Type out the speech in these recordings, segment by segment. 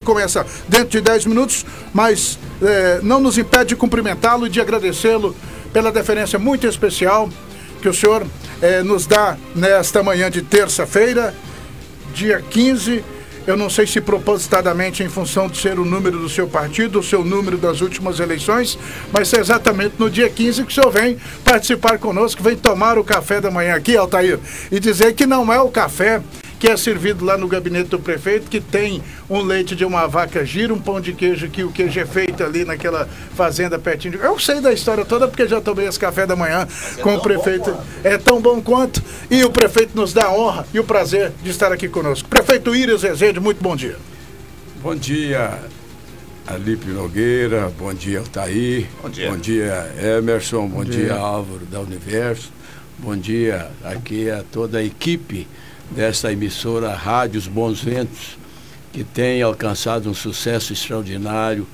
começa dentro de 10 minutos, mas não nos impede de cumprimentá-lo e de agradecê-lo pela deferência muito especial que o senhor nos dá nesta manhã de terça-feira, dia 15. Eu não sei se propositadamente em função de ser o número do seu partido, o seu número das últimas eleições, mas é exatamente no dia 15 que o senhor vem participar conosco, vem tomar o café da manhã aqui, Altair, e dizer que não é o café que é servido lá no gabinete do prefeito, que tem um leite de uma vaca gira, um pão de queijo, que o queijo é feito ali naquela fazenda pertinho de... Eu sei da história toda porque já tomei esse café da manhã com o prefeito. É tão bom quanto. E o prefeito nos dá a honra e o prazer de estar aqui conosco. Prefeito Íris Rezende, muito bom dia. Bom dia, Alípio Nogueira, bom dia, Altair. Bom dia. Bom dia, Emerson, bom dia, Álvaro da Universo. Bom dia aqui a toda a equipe dessa emissora Rádios Bons Ventos, que tem alcançado um sucesso extraordinário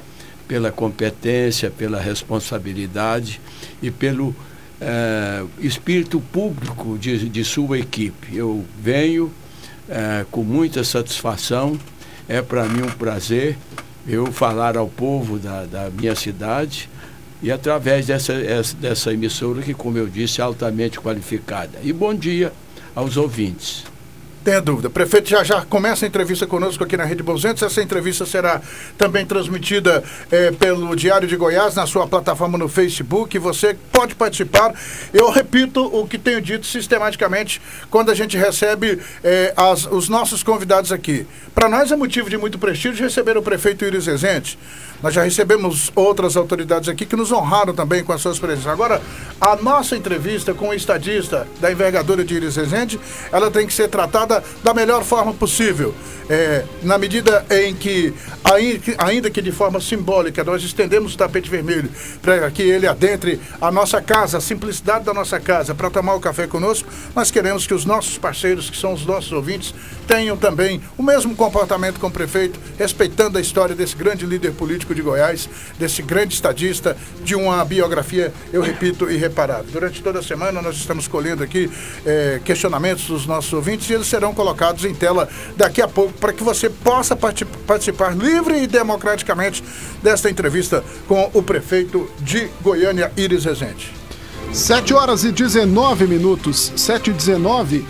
pela competência, pela responsabilidade e pelo espírito público de sua equipe. Eu venho com muita satisfação, é para mim um prazer eu falar ao povo da minha cidade e através dessa emissora que, como eu disse, é altamente qualificada. E bom dia aos ouvintes. Tenha dúvida. Prefeito, já começa a entrevista conosco aqui na Rede Bons Ventos. Essa entrevista será também transmitida pelo Diário de Goiás, na sua plataforma no Facebook. Você pode participar. Eu repito o que tenho dito sistematicamente quando a gente recebe os nossos convidados aqui. Para nós é motivo de muito prestígio receber o prefeito Íris Rezende. Nós já recebemos outras autoridades aqui que nos honraram também com as suas presenças. Agora, a nossa entrevista com o estadista da envergadura de Íris Rezende, ela tem que ser tratada da melhor forma possível. Na medida em que, ainda que de forma simbólica, nós estendemos o tapete vermelho para que ele adentre a nossa casa, a simplicidade da nossa casa, para tomar o café conosco, nós queremos que os nossos parceiros, que são os nossos ouvintes, tenham também o mesmo comportamento com o prefeito, respeitando a história desse grande líder político de Goiás, desse grande estadista, de uma biografia, eu repito, irreparável. Durante toda a semana nós estamos colhendo aqui questionamentos dos nossos ouvintes e eles serão colocados em tela daqui a pouco para que você possa participar livre e democraticamente desta entrevista com o prefeito de Goiânia, Íris Rezende. 7h19, 7h19.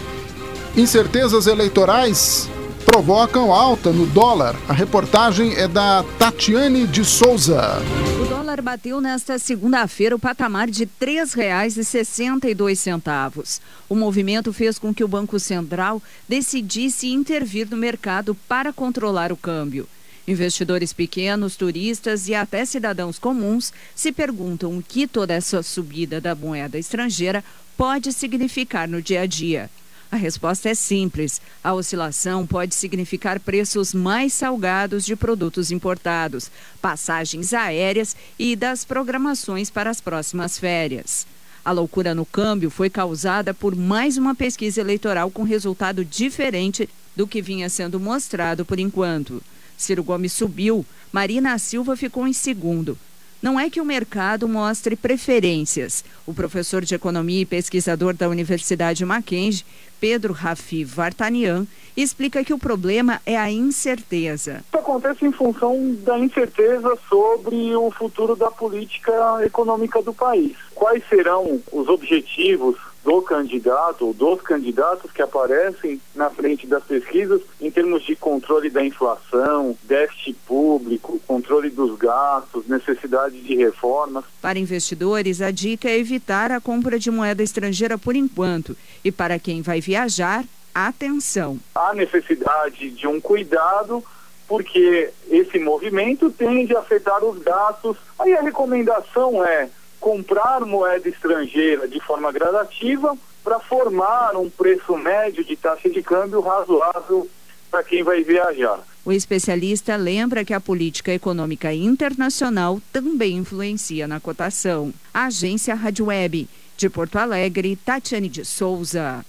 Incertezas eleitorais provocam alta no dólar. A reportagem é da Tatiane de Souza. O dólar bateu nesta segunda-feira o patamar de R$ 3,62. O movimento fez com que o Banco Central decidisse intervir no mercado para controlar o câmbio. Investidores pequenos, turistas e até cidadãos comuns se perguntam o que toda essa subida da moeda estrangeira pode significar no dia a dia. A resposta é simples. A oscilação pode significar preços mais salgados de produtos importados, passagens aéreas e das programações para as próximas férias. A loucura no câmbio foi causada por mais uma pesquisa eleitoral com resultado diferente do que vinha sendo mostrado por enquanto. Ciro Gomes subiu, Marina Silva ficou em segundo. Não é que o mercado mostre preferências. O professor de economia e pesquisador da Universidade Mackenzie, Pedro Rafi Vartanian, explica que o problema é a incerteza. Isso acontece em função da incerteza sobre o futuro da política econômica do país. Quais serão os objetivos do candidato ou dos candidatos que aparecem na frente das pesquisas em termos de controle da inflação, déficit público, controle dos gastos, necessidade de reformas. Para investidores, a dica é evitar a compra de moeda estrangeira por enquanto. E para quem vai viajar, atenção. Há necessidade de um cuidado, porque esse movimento tende a afetar os gastos. Aí a recomendação é comprar moeda estrangeira de forma gradativa para formar um preço médio de taxa de câmbio razoável para quem vai viajar. O especialista lembra que a política econômica internacional também influencia na cotação. A agência Rádio Web de Porto Alegre, Tatiane de Souza.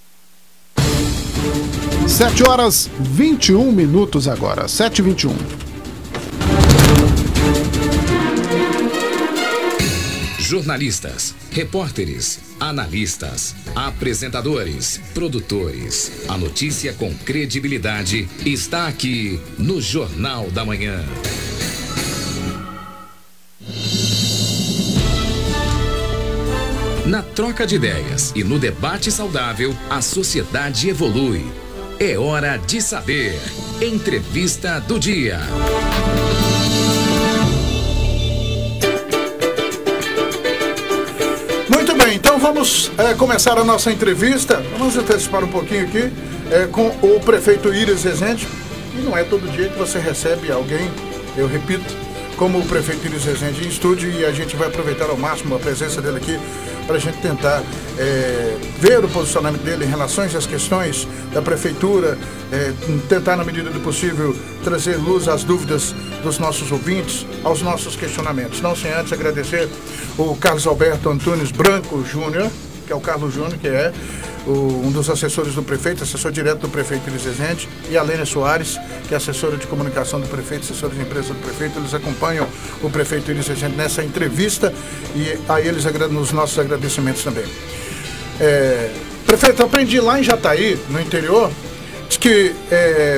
7h21 agora, 7h21. jornalistas, repórteres, analistas, apresentadores, produtores. A notícia com credibilidade está aqui no Jornal da Manhã. Na troca de ideias e no debate saudável, a sociedade evolui. É hora de saber. Entrevista do dia. Muito bem, então vamos começar a nossa entrevista. Vamos antecipar um pouquinho aqui com o prefeito Iris Rezende. E não é todo dia que você recebe alguém, eu repito, como o prefeito Iris Rezende em estúdio, e a gente vai aproveitar ao máximo a presença dele aqui para a gente tentar ver o posicionamento dele em relação às questões da prefeitura, tentar, na medida do possível, trazer luz às dúvidas dos nossos ouvintes, aos nossos questionamentos. Não sem antes agradecer o Carlos Alberto Antunes Branco Júnior, que é o Carlos Júnior, que é um dos assessores do prefeito, assessor direto do prefeito Iris Rezende, e a Lênia Soares, que é assessora de comunicação do prefeito, assessora de imprensa do prefeito. Eles acompanham o prefeito Iris Rezende nessa entrevista, e a eles nos nossos agradecimentos também. Prefeito, aprendi lá em Jataí, no interior, diz que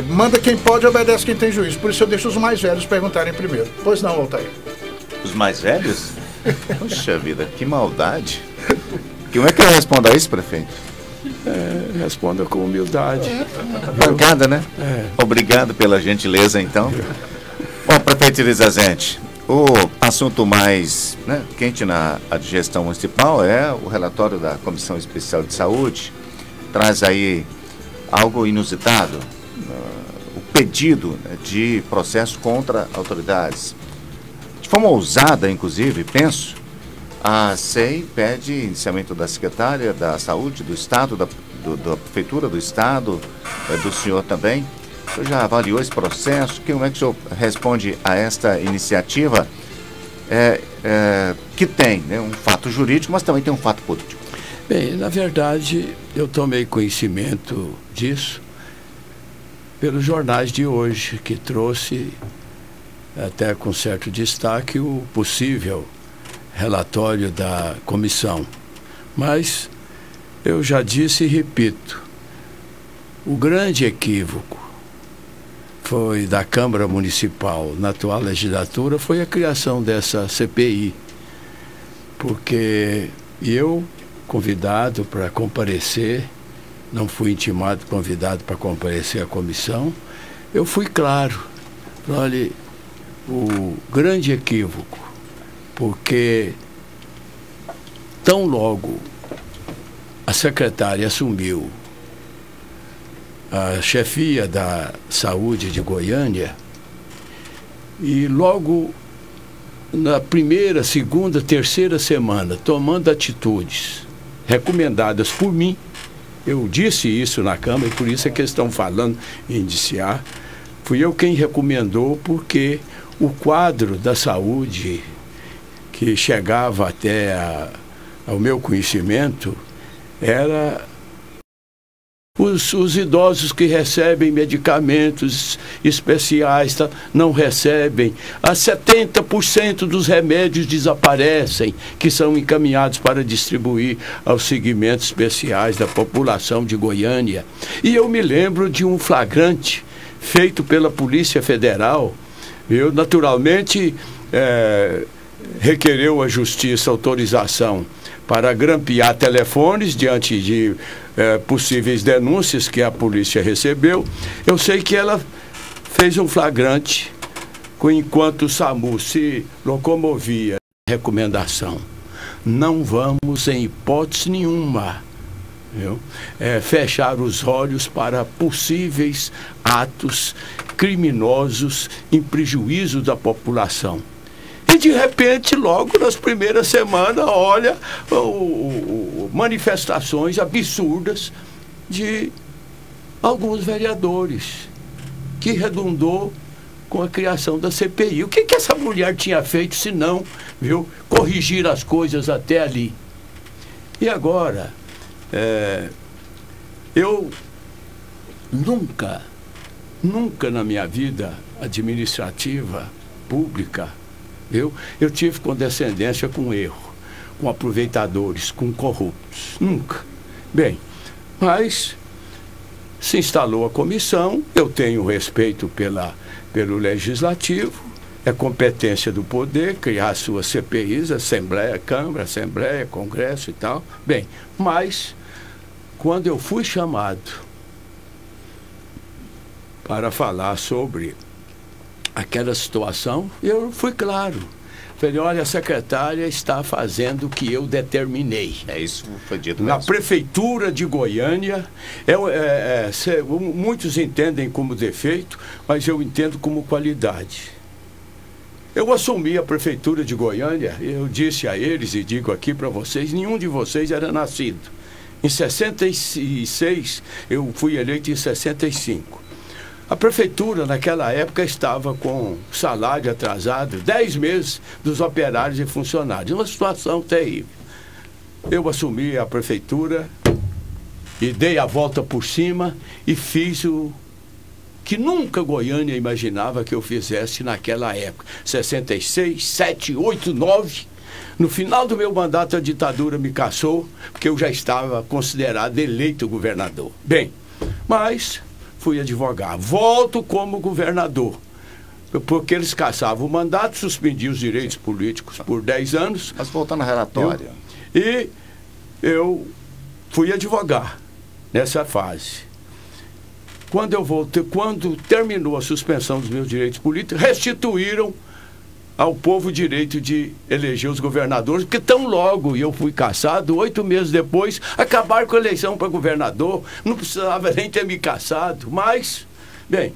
manda quem pode, obedece quem tem juízo. Por isso eu deixo os mais velhos perguntarem primeiro. Pois não, Altair? Os mais velhos? Puxa vida, que maldade. Como é que eu respondo a isso, prefeito? Responda com humildade. Bancada, né? Obrigado pela gentileza, então. Bom, prefeito Iris Rezende, o assunto mais quente na gestão municipal é o relatório da Comissão Especial de Saúde. Traz aí algo inusitado, o pedido de processo contra autoridades. De forma ousada, inclusive, penso, a SEI pede iniciamento da secretária da Saúde do Estado, da Prefeitura do Estado, do senhor também. O senhor já avaliou esse processo? Como é que o senhor responde a esta iniciativa que tem um fato jurídico, mas também tem um fato político? Bem, na verdade, eu tomei conhecimento disso pelos jornais de hoje, que trouxe, até com certo destaque, o possível relatório da comissão. Mas eu já disse e repito, o grande equívoco foi da Câmara Municipal na atual legislatura foi a criação dessa CPI, porque eu, convidado para comparecer, não fui intimado, convidado para comparecer à comissão, eu fui claro, olha, o grande equívoco, porque tão logo a secretária assumiu a chefia da saúde de Goiânia, e logo na primeira, segunda, terceira semana, tomando atitudes recomendadas por mim, eu disse isso na Câmara, e por isso é que eles estão falando em indiciar, fui eu quem recomendou, porque o quadro da saúde que chegava até ao meu conhecimento era os idosos que recebem medicamentos especiais não recebem. 70% dos remédios desaparecem, que são encaminhados para distribuir aos segmentos especiais da população de Goiânia. E eu me lembro de um flagrante feito pela Polícia Federal. Eu, naturalmente, requereu à Justiça autorização para grampear telefones diante de possíveis denúncias que a polícia recebeu. Eu sei que ela fez um flagrante enquanto o SAMU se locomovia. Recomendação: não vamos, em hipótese nenhuma, fechar os olhos para possíveis atos criminosos em prejuízo da população. E de repente, logo nas primeiras semanas, olha, manifestações absurdas de alguns vereadores, que redundou com a criação da CPI. O que essa mulher tinha feito se não, corrigir as coisas até ali? E agora, eu nunca na minha vida administrativa, pública, eu tive condescendência com erro. com aproveitadores, com corruptos. Nunca. Bem, mas se instalou a comissão, eu tenho respeito pelo Legislativo, é competência do poder criar suas CPIs, Assembleia, Câmara, Assembleia, Congresso e tal. Bem, mas quando eu fui chamado para falar sobre aquela situação, eu fui claro. Falei, olha, a secretária está fazendo o que eu determinei. Isso foi dito na mesmo. Prefeitura de Goiânia, muitos entendem como defeito, mas eu entendo como qualidade. Eu assumi a Prefeitura de Goiânia, eu disse a eles e digo aqui para vocês, nenhum de vocês era nascido. Em 66, eu fui eleito em 65. A Prefeitura, naquela época, estava com salário atrasado, 10 meses dos operários e funcionários. Uma situação terrível. Eu assumi a Prefeitura e dei a volta por cima e fiz o que nunca Goiânia imaginava que eu fizesse naquela época. 66, 7, 8, 9. No final do meu mandato, a ditadura me cassou, porque eu já estava considerado eleito governador. Bem, mas fui advogar. Volto como governador, porque eles cassavam o mandato, suspendiam os direitos políticos por 10 anos. Mas voltando ao relatório. E eu fui advogar nessa fase. Quando terminou a suspensão dos meus direitos políticos, restituíram ao povo o direito de eleger os governadores, porque tão logo eu fui cassado, 8 meses depois, acabaram com a eleição para governador, não precisava nem ter me cassado, mas, bem,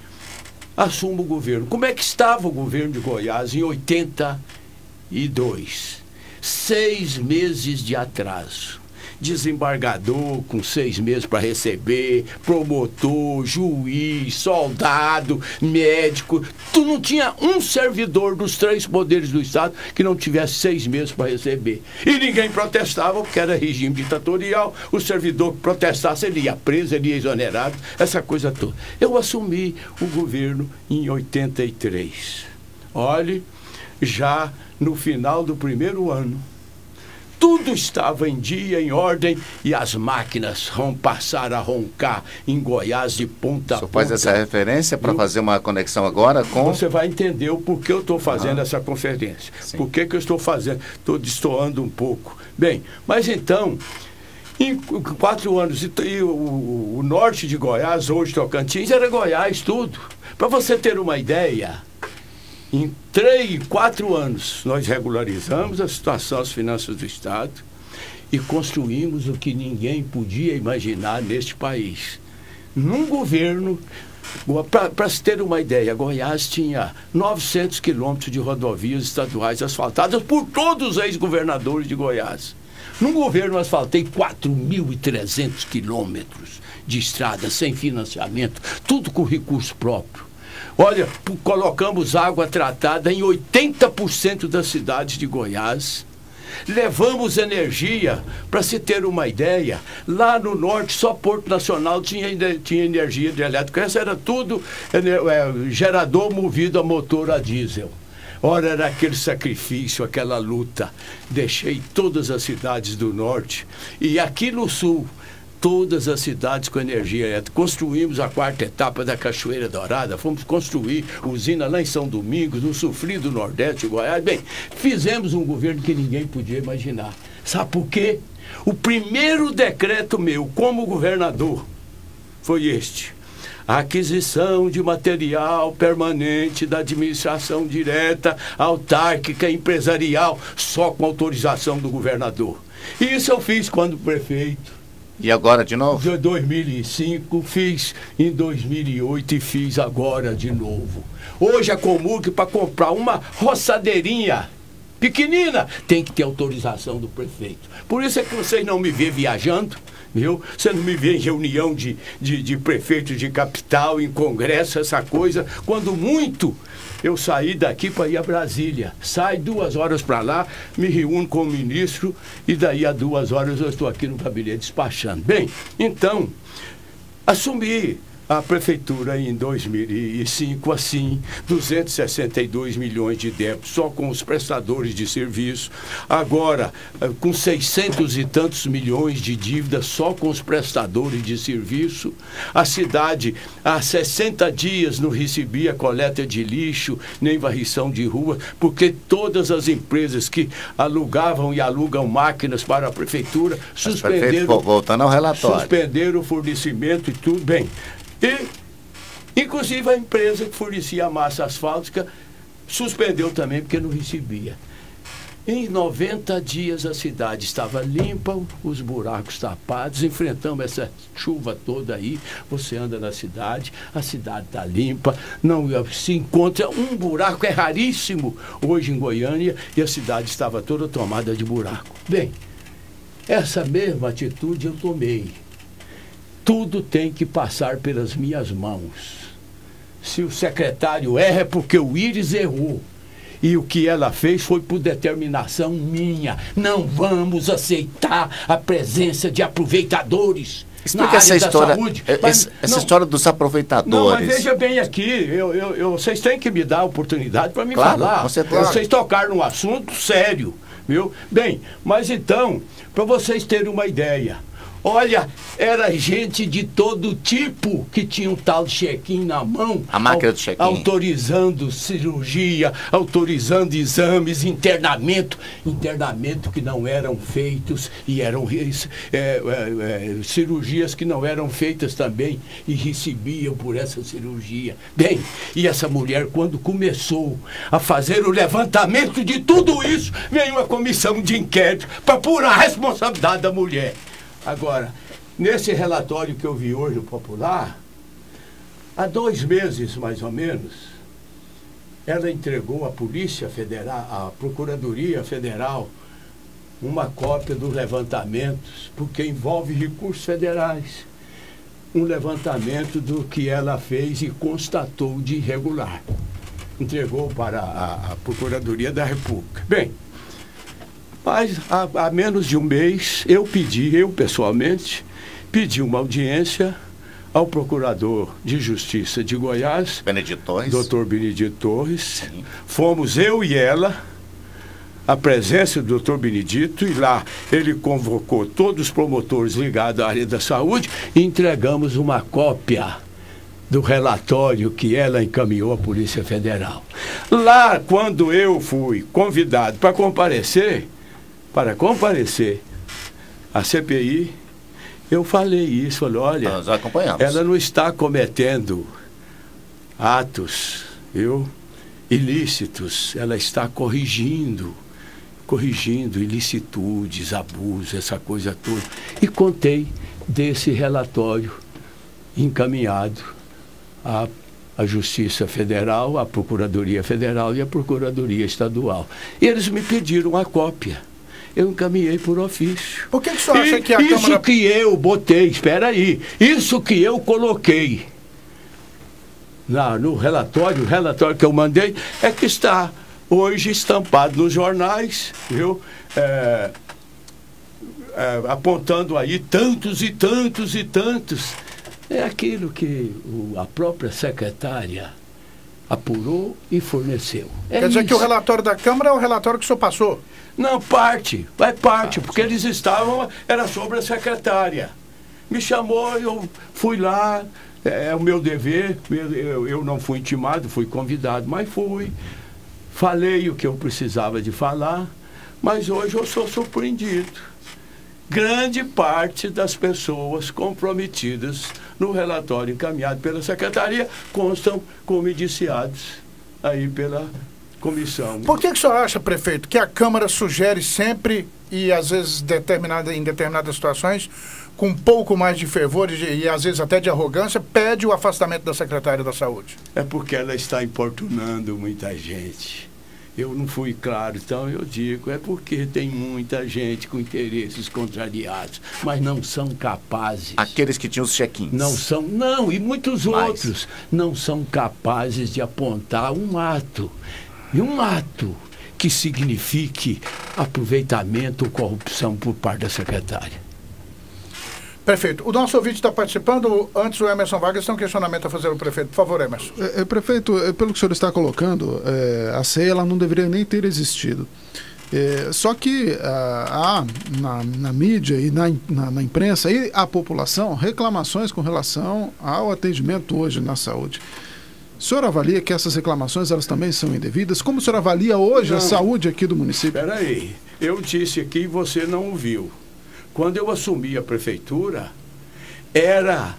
assumo o governo. Como é que estava o governo de Goiás em 82? 6 meses de atraso. Desembargador com 6 meses para receber, promotor, juiz, soldado, médico. Tu não tinha um servidor dos 3 poderes do Estado que não tivesse 6 meses para receber. E ninguém protestava, porque era regime ditatorial. O servidor que protestasse, ele ia preso, ele ia exonerado, essa coisa toda. Eu assumi o governo em 83. Olhe, já no final do primeiro ano, tudo estava em dia, em ordem, e as máquinas passaram a roncar em Goiás de ponta a ponta. O senhor faz essa referência para fazer uma conexão agora com... Você vai entender o porquê eu estou fazendo essa conferência. Sim. Por que eu estou fazendo? Estou destoando um pouco. Bem, mas então, em 4 anos, o norte de Goiás, hoje Tocantins, era Goiás tudo. Para você ter uma ideia... Em 4 anos, nós regularizamos a situação das finanças do Estado e construímos o que ninguém podia imaginar neste país. Num governo, para se ter uma ideia, Goiás tinha 900 quilômetros de rodovias estaduais asfaltadas por todos os ex-governadores de Goiás. Num governo, eu asfaltei 4.300 quilômetros de estrada sem financiamento, tudo com recurso próprio. Olha, colocamos água tratada em 80% das cidades de Goiás. Levamos energia, para se ter uma ideia, lá no norte só Porto Nacional tinha energia hidrelétrica. Essa era tudo gerador movido a motor a diesel. Ora, era aquele sacrifício, aquela luta. Deixei todas as cidades do norte e aqui no sul, todas as cidades com energia elétrica. Construímos a 4ª etapa da Cachoeira Dourada, fomos construir usina lá em São Domingos, no Sufri do Nordeste, Goiás. Bem, fizemos um governo que ninguém podia imaginar. Sabe por quê? O primeiro decreto meu como governador foi este: a aquisição de material permanente da administração direta, autárquica, empresarial, só com autorização do governador. E isso eu fiz quando prefeito. E agora de novo? Em 2005, fiz em 2008 e fiz agora de novo. Hoje a Comurg, para comprar uma roçadeirinha pequenina, tem que ter autorização do prefeito. Por isso é que vocês não me vê viajando, viu? Você não me vê em reunião de prefeitos de capital, em congresso, essa coisa. Quando muito, eu saí daqui para ir a Brasília. Sai 2 horas para lá, me reúno com o ministro e daí a 2 horas eu estou aqui no gabinete despachando. Bem, então, assumi A prefeitura, em 2005, assim, 262 milhões de débito só com os prestadores de serviço. Agora, com 600 e tantos milhões de dívidas só com os prestadores de serviço. A cidade, há 60 dias, não recebia coleta de lixo, nem varrição de rua, porque todas as empresas que alugavam e alugam máquinas para a prefeitura suspenderam, voltando ao relatório, suspenderam o fornecimento e tudo bem. E, inclusive, a empresa que fornecia a massa asfáltica suspendeu também porque não recebia. Em 90 dias a cidade estava limpa, os buracos tapados, enfrentamos essa chuva toda aí, você anda na cidade, a cidade está limpa, não se encontra um buraco, é raríssimo hoje em Goiânia, e a cidade estava toda tomada de buraco. Bem, essa mesma atitude eu tomei. Tudo tem que passar pelas minhas mãos. Se o secretário erra é porque o Íris errou. E o que ela fez foi por determinação minha. Não vamos aceitar a presença de aproveitadores. Explica essa história, essa história dos aproveitadores. Não, mas veja bem aqui, vocês têm que me dar a oportunidade para me falar. Vocês tocaram num assunto sério, viu? Bem, mas então, para vocês terem uma ideia, olha, era gente de todo tipo que tinha um tal de check-in na mão. A máquina de check-in. Autorizando cirurgia, autorizando exames, internamento que não eram feitos e eram cirurgias que não eram feitas também e recebiam por essa cirurgia. Bem, e essa mulher, quando começou a fazer o levantamento de tudo isso, veio uma comissão de inquérito para apurar a responsabilidade da mulher. Agora, nesse relatório que eu vi hoje no Popular, há 2 meses, mais ou menos, ela entregou à Polícia Federal, à Procuradoria Federal, uma cópia dos levantamentos, porque envolve recursos federais. Um levantamento do que ela fez e constatou de irregular. Entregou para a Procuradoria da República. Bem, mas há menos de um mês, eu pessoalmente, pedi uma audiência ao Procurador de Justiça de Goiás, Dr. Benedito Torres. Sim. Fomos eu e ela, a presença do Dr. Benedito, e lá ele convocou todos os promotores ligados à área da saúde e entregamos uma cópia do relatório que ela encaminhou à Polícia Federal. Lá, quando eu fui convidado para comparecer à CPI, eu falei isso, falei, olha, nós acompanhamos. Ela não está cometendo atos ilícitos, ela está corrigindo ilicitudes, abusos, essa coisa toda. E contei desse relatório encaminhado à Justiça Federal, à Procuradoria Federal e à Procuradoria Estadual. E eles me pediram a cópia. Eu encaminhei por ofício. Por que o senhor acha que a Câmara... Isso que eu botei, espera aí, isso que eu coloquei no relatório, o relatório que eu mandei, é que está hoje estampado nos jornais, viu? Apontando aí tantos e tantos e tantos. É aquilo que a própria secretária apurou e forneceu. Quer dizer que o relatório da Câmara é o relatório que o senhor passou? Não, porque eles estavam, era sobre a secretária. Me chamou, eu fui lá, é o meu dever, eu não fui intimado, fui convidado, mas fui. Falei o que eu precisava de falar, mas hoje eu sou surpreendido. Grande parte das pessoas comprometidas no relatório encaminhado pela secretaria constam como indiciados aí pela comissão. Por que o senhor acha, prefeito, que a Câmara sugere sempre, e às vezes em determinadas situações, com um pouco mais de fervor e às vezes até de arrogância, pede o afastamento da secretária da Saúde? É porque ela está importunando muita gente. Eu não fui claro, então eu digo, é porque tem muita gente com interesses contrariados, mas não são capazes. Aqueles que tinham os check-ins. Não, e muitos outros não são capazes de apontar um ato que signifique aproveitamento ou corrupção por parte da secretária. Prefeito, o nosso ouvinte está participando. Antes, o Emerson Vargas tem um questionamento a fazer ao prefeito. Por favor, Emerson. Prefeito, pelo que o senhor está colocando, a CEI ela não deveria nem ter existido. Só que há na mídia e na imprensa e a população reclamações com relação ao atendimento hoje na saúde. O senhor avalia que essas reclamações elas também são indevidas? Como o senhor avalia hoje a saúde aqui do município? Espera aí, eu disse aqui e você não ouviu. Quando eu assumi a prefeitura, era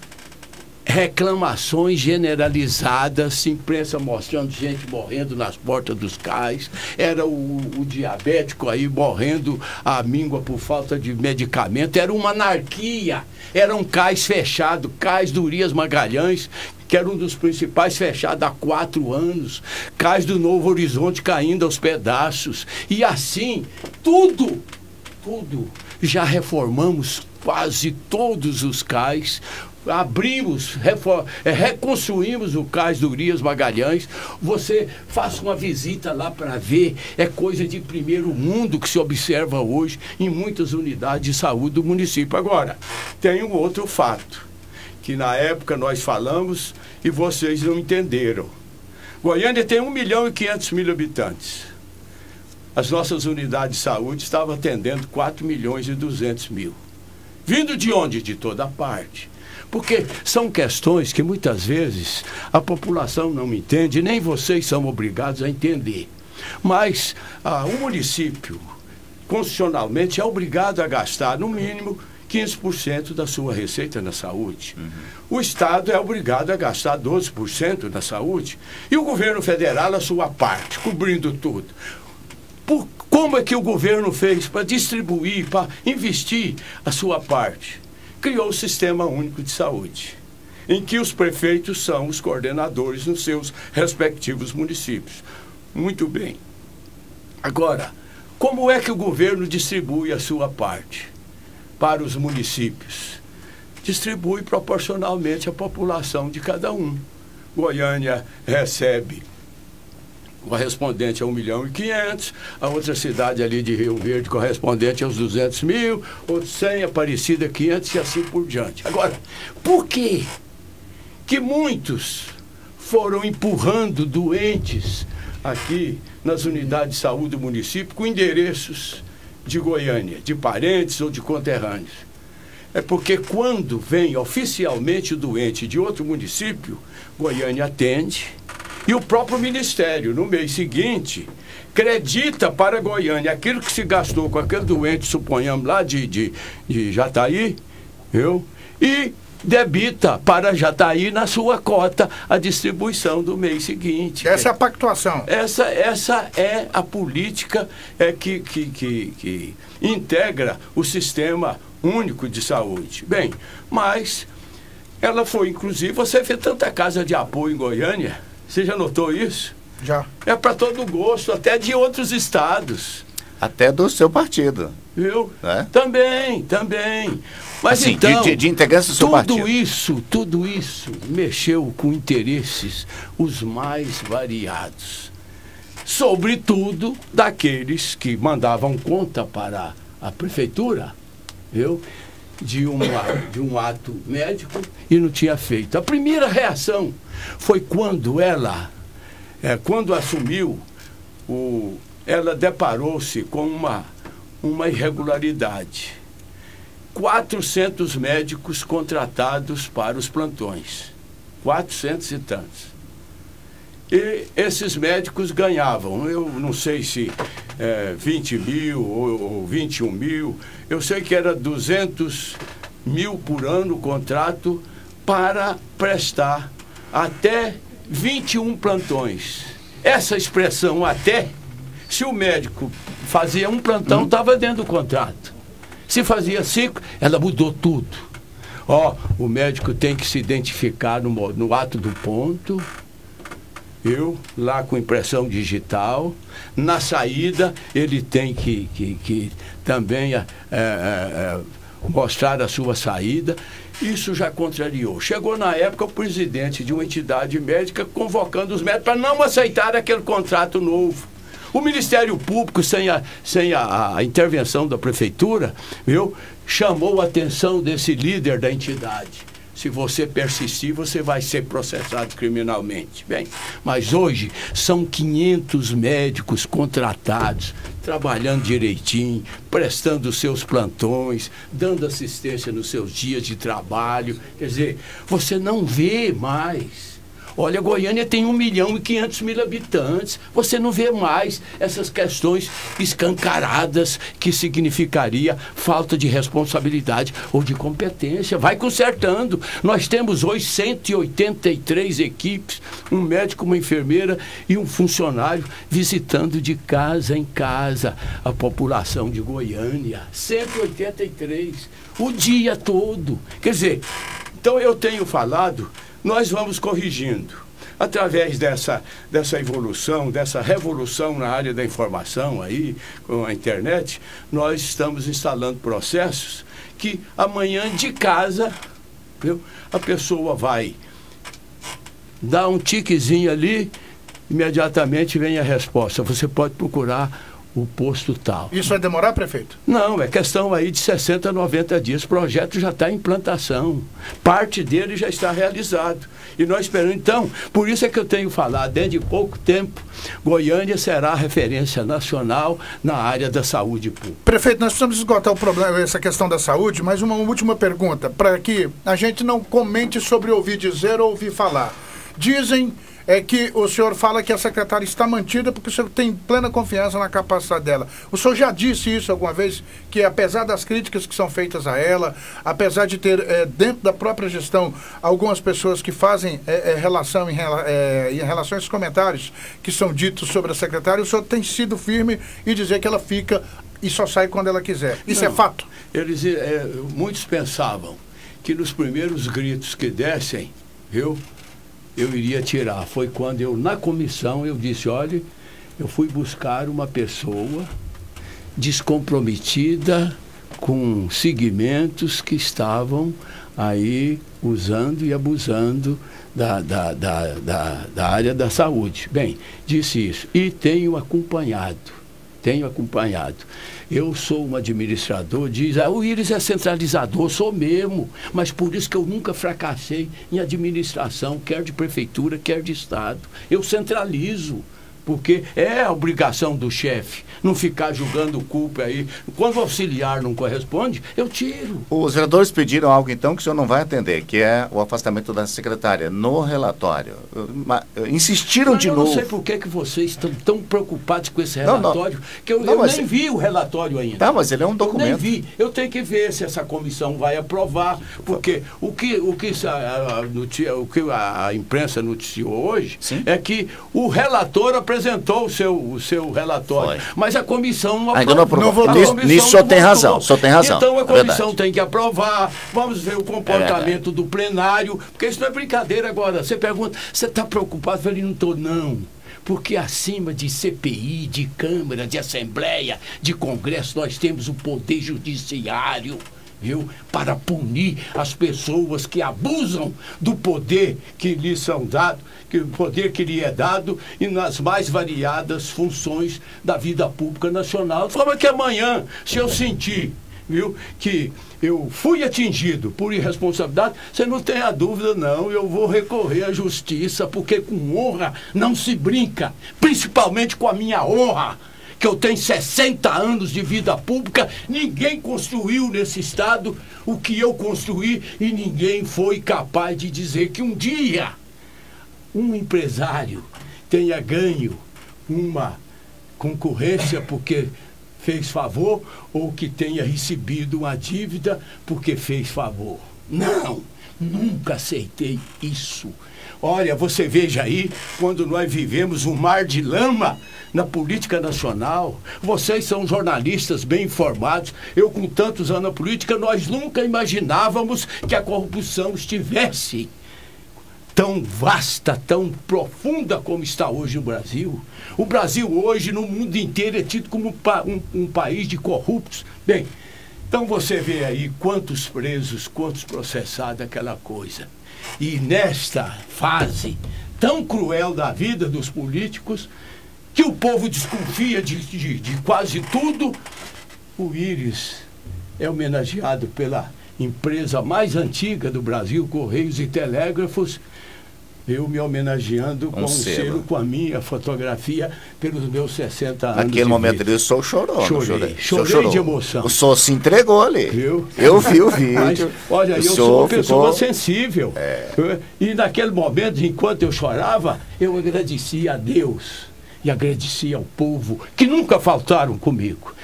reclamações generalizadas, imprensa mostrando gente morrendo nas portas dos cais, era o diabético aí morrendo à míngua por falta de medicamento, era uma anarquia, eram cais fechados, cais do Urias Magalhães, que era um dos principais, fechado há 4 anos, cais do Novo Horizonte caindo aos pedaços, e assim, tudo, já reformamos quase todos os cais, abrimos, reconstruímos o cais do Urias Magalhães. Você faça uma visita lá para ver, é coisa de primeiro mundo que se observa hoje em muitas unidades de saúde do município. Agora, tem um outro fato, que na época nós falamos e vocês não entenderam. Goiânia tem 1.500.000 habitantes. As nossas unidades de saúde estavam atendendo 4.200.000. Vindo de onde? De toda parte. Porque são questões que muitas vezes a população não entende, nem vocês são obrigados a entender. Mas o município, constitucionalmente, é obrigado a gastar, no mínimo, 15% da sua receita na saúde. O Estado é obrigado a gastar 12% na saúde. E o governo federal a sua parte, cobrindo tudo. Como é que o governo fez para distribuir, para investir a sua parte? Criou o Sistema Único de Saúde, em que os prefeitos são os coordenadores nos seus respectivos municípios. Muito bem. Agora, como é que o governo distribui a sua parte para os municípios? Distribui proporcionalmente à população de cada um. Goiânia recebe correspondente a 1.500.000, a outra cidade ali de Rio Verde correspondente aos 200.000, outros 100, Aparecida 500 e assim por diante. Agora, por que muitos foram empurrando doentes aqui nas unidades de saúde do município com endereços de Goiânia, de parentes ou de conterrâneos? É porque quando vem oficialmente o doente de outro município, Goiânia atende. E o próprio Ministério, no mês seguinte, credita para Goiânia aquilo que se gastou com aquele doente, suponhamos, lá de Jataí, viu? E debita para Jataí na sua cota a distribuição do mês seguinte. Essa é a pactuação. Essa é a política que integra o Sistema Único de Saúde. Bem, mas ela foi, inclusive, você vê tanta casa de apoio em Goiânia. Você já notou isso? Já. É para todo gosto, até de outros estados. Até do seu partido. Viu? É? Também. Mas assim, então, de integrância do seu partido. Tudo isso mexeu com interesses os mais variados. Sobretudo daqueles que mandavam conta para a prefeitura, viu? De um ato médico e não tinha feito. A primeira reação foi quando quando assumiu, ela deparou-se com uma irregularidade. 400 médicos contratados para os plantões. 400 e tantos. E esses médicos ganhavam, eu não sei se 20.000 ou 21.000, eu sei que era 200.000 por ano o contrato para prestar até 21 plantões. Essa expressão até, se o médico fazia um plantão, estava dentro do contrato. Se fazia 5, ela mudou tudo. O médico tem que se identificar no ato do ponto, lá com impressão digital. Na saída, ele tem que também mostrar a sua saída. Isso já contrariou. Chegou na época o presidente de uma entidade médica convocando os médicos para não aceitar aquele contrato novo. O Ministério Público, sem a intervenção da Prefeitura, viu, chamou a atenção desse líder da entidade. Se você persistir, você vai ser processado criminalmente. Bem, mas hoje são 500 médicos contratados, trabalhando direitinho, prestando os seus plantões, dando assistência nos seus dias de trabalho. Quer dizer, você não vê mais. Olha, Goiânia tem 1.500.000 habitantes. Você não vê mais essas questões escancaradas que significaria falta de responsabilidade ou de competência. Vai consertando. Nós temos hoje 183 equipes, um médico, uma enfermeira e um funcionário visitando de casa em casa a população de Goiânia. 183, o dia todo. Quer dizer, então eu tenho falado... Nós vamos corrigindo. Através dessa evolução, dessa revolução na área da informação aí, com a internet, nós estamos instalando processos que amanhã de casa, viu, a pessoa vai dar um tiquezinho ali, imediatamente vem a resposta. Você pode procurar o posto tal. Isso vai demorar, prefeito? Não, é questão aí de 60 a 90 dias. O projeto já está em implantação. Parte dele já está realizado. E nós esperamos, então, por isso é que eu tenho falado, dentro de pouco tempo, Goiânia será a referência nacional na área da saúde pública. Prefeito, nós precisamos esgotar o problema, essa questão da saúde, mas uma última pergunta, para que a gente não comente sobre ouvir dizer ou ouvir falar. Dizem que o senhor fala que a secretária está mantida porque o senhor tem plena confiança na capacidade dela. O senhor já disse isso alguma vez, que apesar das críticas que são feitas a ela, apesar de ter dentro da própria gestão algumas pessoas que fazem relação em relação a esses comentários que são ditos sobre a secretária, o senhor tem sido firme e dizer que ela fica e só sai quando ela quiser. Isso não, é fato? Muitos pensavam que nos primeiros gritos que dessem, eu iria tirar. Foi quando eu, na comissão, eu disse, olha, eu fui buscar uma pessoa descomprometida com segmentos que estavam aí usando e abusando da área da saúde. Bem, disse isso. E tenho acompanhado. Eu sou um administrador, diz, o Íris é centralizador, sou mesmo, mas por isso que eu nunca fracassei em administração, quer de prefeitura, quer de Estado. Eu centralizo, porque é a obrigação do chefe não ficar julgando culpa aí. Quando o auxiliar não corresponde, eu tiro. Os vereadores pediram algo, então, que o senhor não vai atender, que é o afastamento da secretária no relatório. Insistiram de novo. Eu não sei por que vocês estão tão preocupados com esse relatório, que eu nem vi o relatório ainda. Tá, mas ele é um documento. Eu nem vi. Eu tenho que ver se essa comissão vai aprovar, porque o que a imprensa noticiou hoje, sim, é que o relator apresentou o seu relatório. Foi. Mas a comissão não aprovou. Ainda não aprovou. Nisso só tem razão. Então a comissão tem que aprovar. Vamos ver o comportamento do plenário. Porque isso não é brincadeira agora. Você pergunta, você está preocupado? Eu falei, não estou, não. Porque acima de CPI, de Câmara, de Assembleia, de Congresso, nós temos o Poder Judiciário, viu? Para punir as pessoas que abusam do poder que lhes são dado, o poder que lhe é dado e nas mais variadas funções da vida pública nacional. De forma que amanhã, se eu sentir, viu, que eu fui atingido por irresponsabilidade, você não tenha dúvida, não, eu vou recorrer à justiça, porque com honra não se brinca, principalmente com a minha honra, que eu tenho 60 anos de vida pública, ninguém construiu nesse estado o que eu construí e ninguém foi capaz de dizer que um dia um empresário tenha ganho uma concorrência porque fez favor ou que tenha recebido uma dívida porque fez favor. Não, nunca aceitei isso. Olha, você veja aí, quando nós vivemos um mar de lama na política nacional, vocês são jornalistas bem informados, eu com tantos anos na política, nós nunca imaginávamos que a corrupção estivesse tão vasta, tão profunda como está hoje no Brasil. O Brasil hoje, no mundo inteiro, é tido como um país de corruptos. Bem, então você vê aí quantos presos, quantos processados, aquela coisa. E nesta fase tão cruel da vida dos políticos, que o povo desconfia de quase tudo, o Íris é homenageado pela empresa mais antiga do Brasil, Correios e Telégrafos, eu me homenageando com um selo com a minha fotografia pelos meus 60 anos. Naquele momento ali o senhor chorou, chorei de emoção. O senhor se entregou ali. Viu? Eu vi o vídeo. Mas, olha, eu sou uma pessoa sensível. E naquele momento, enquanto eu chorava, eu agradecia a Deus e agradecia ao povo, que nunca faltaram comigo.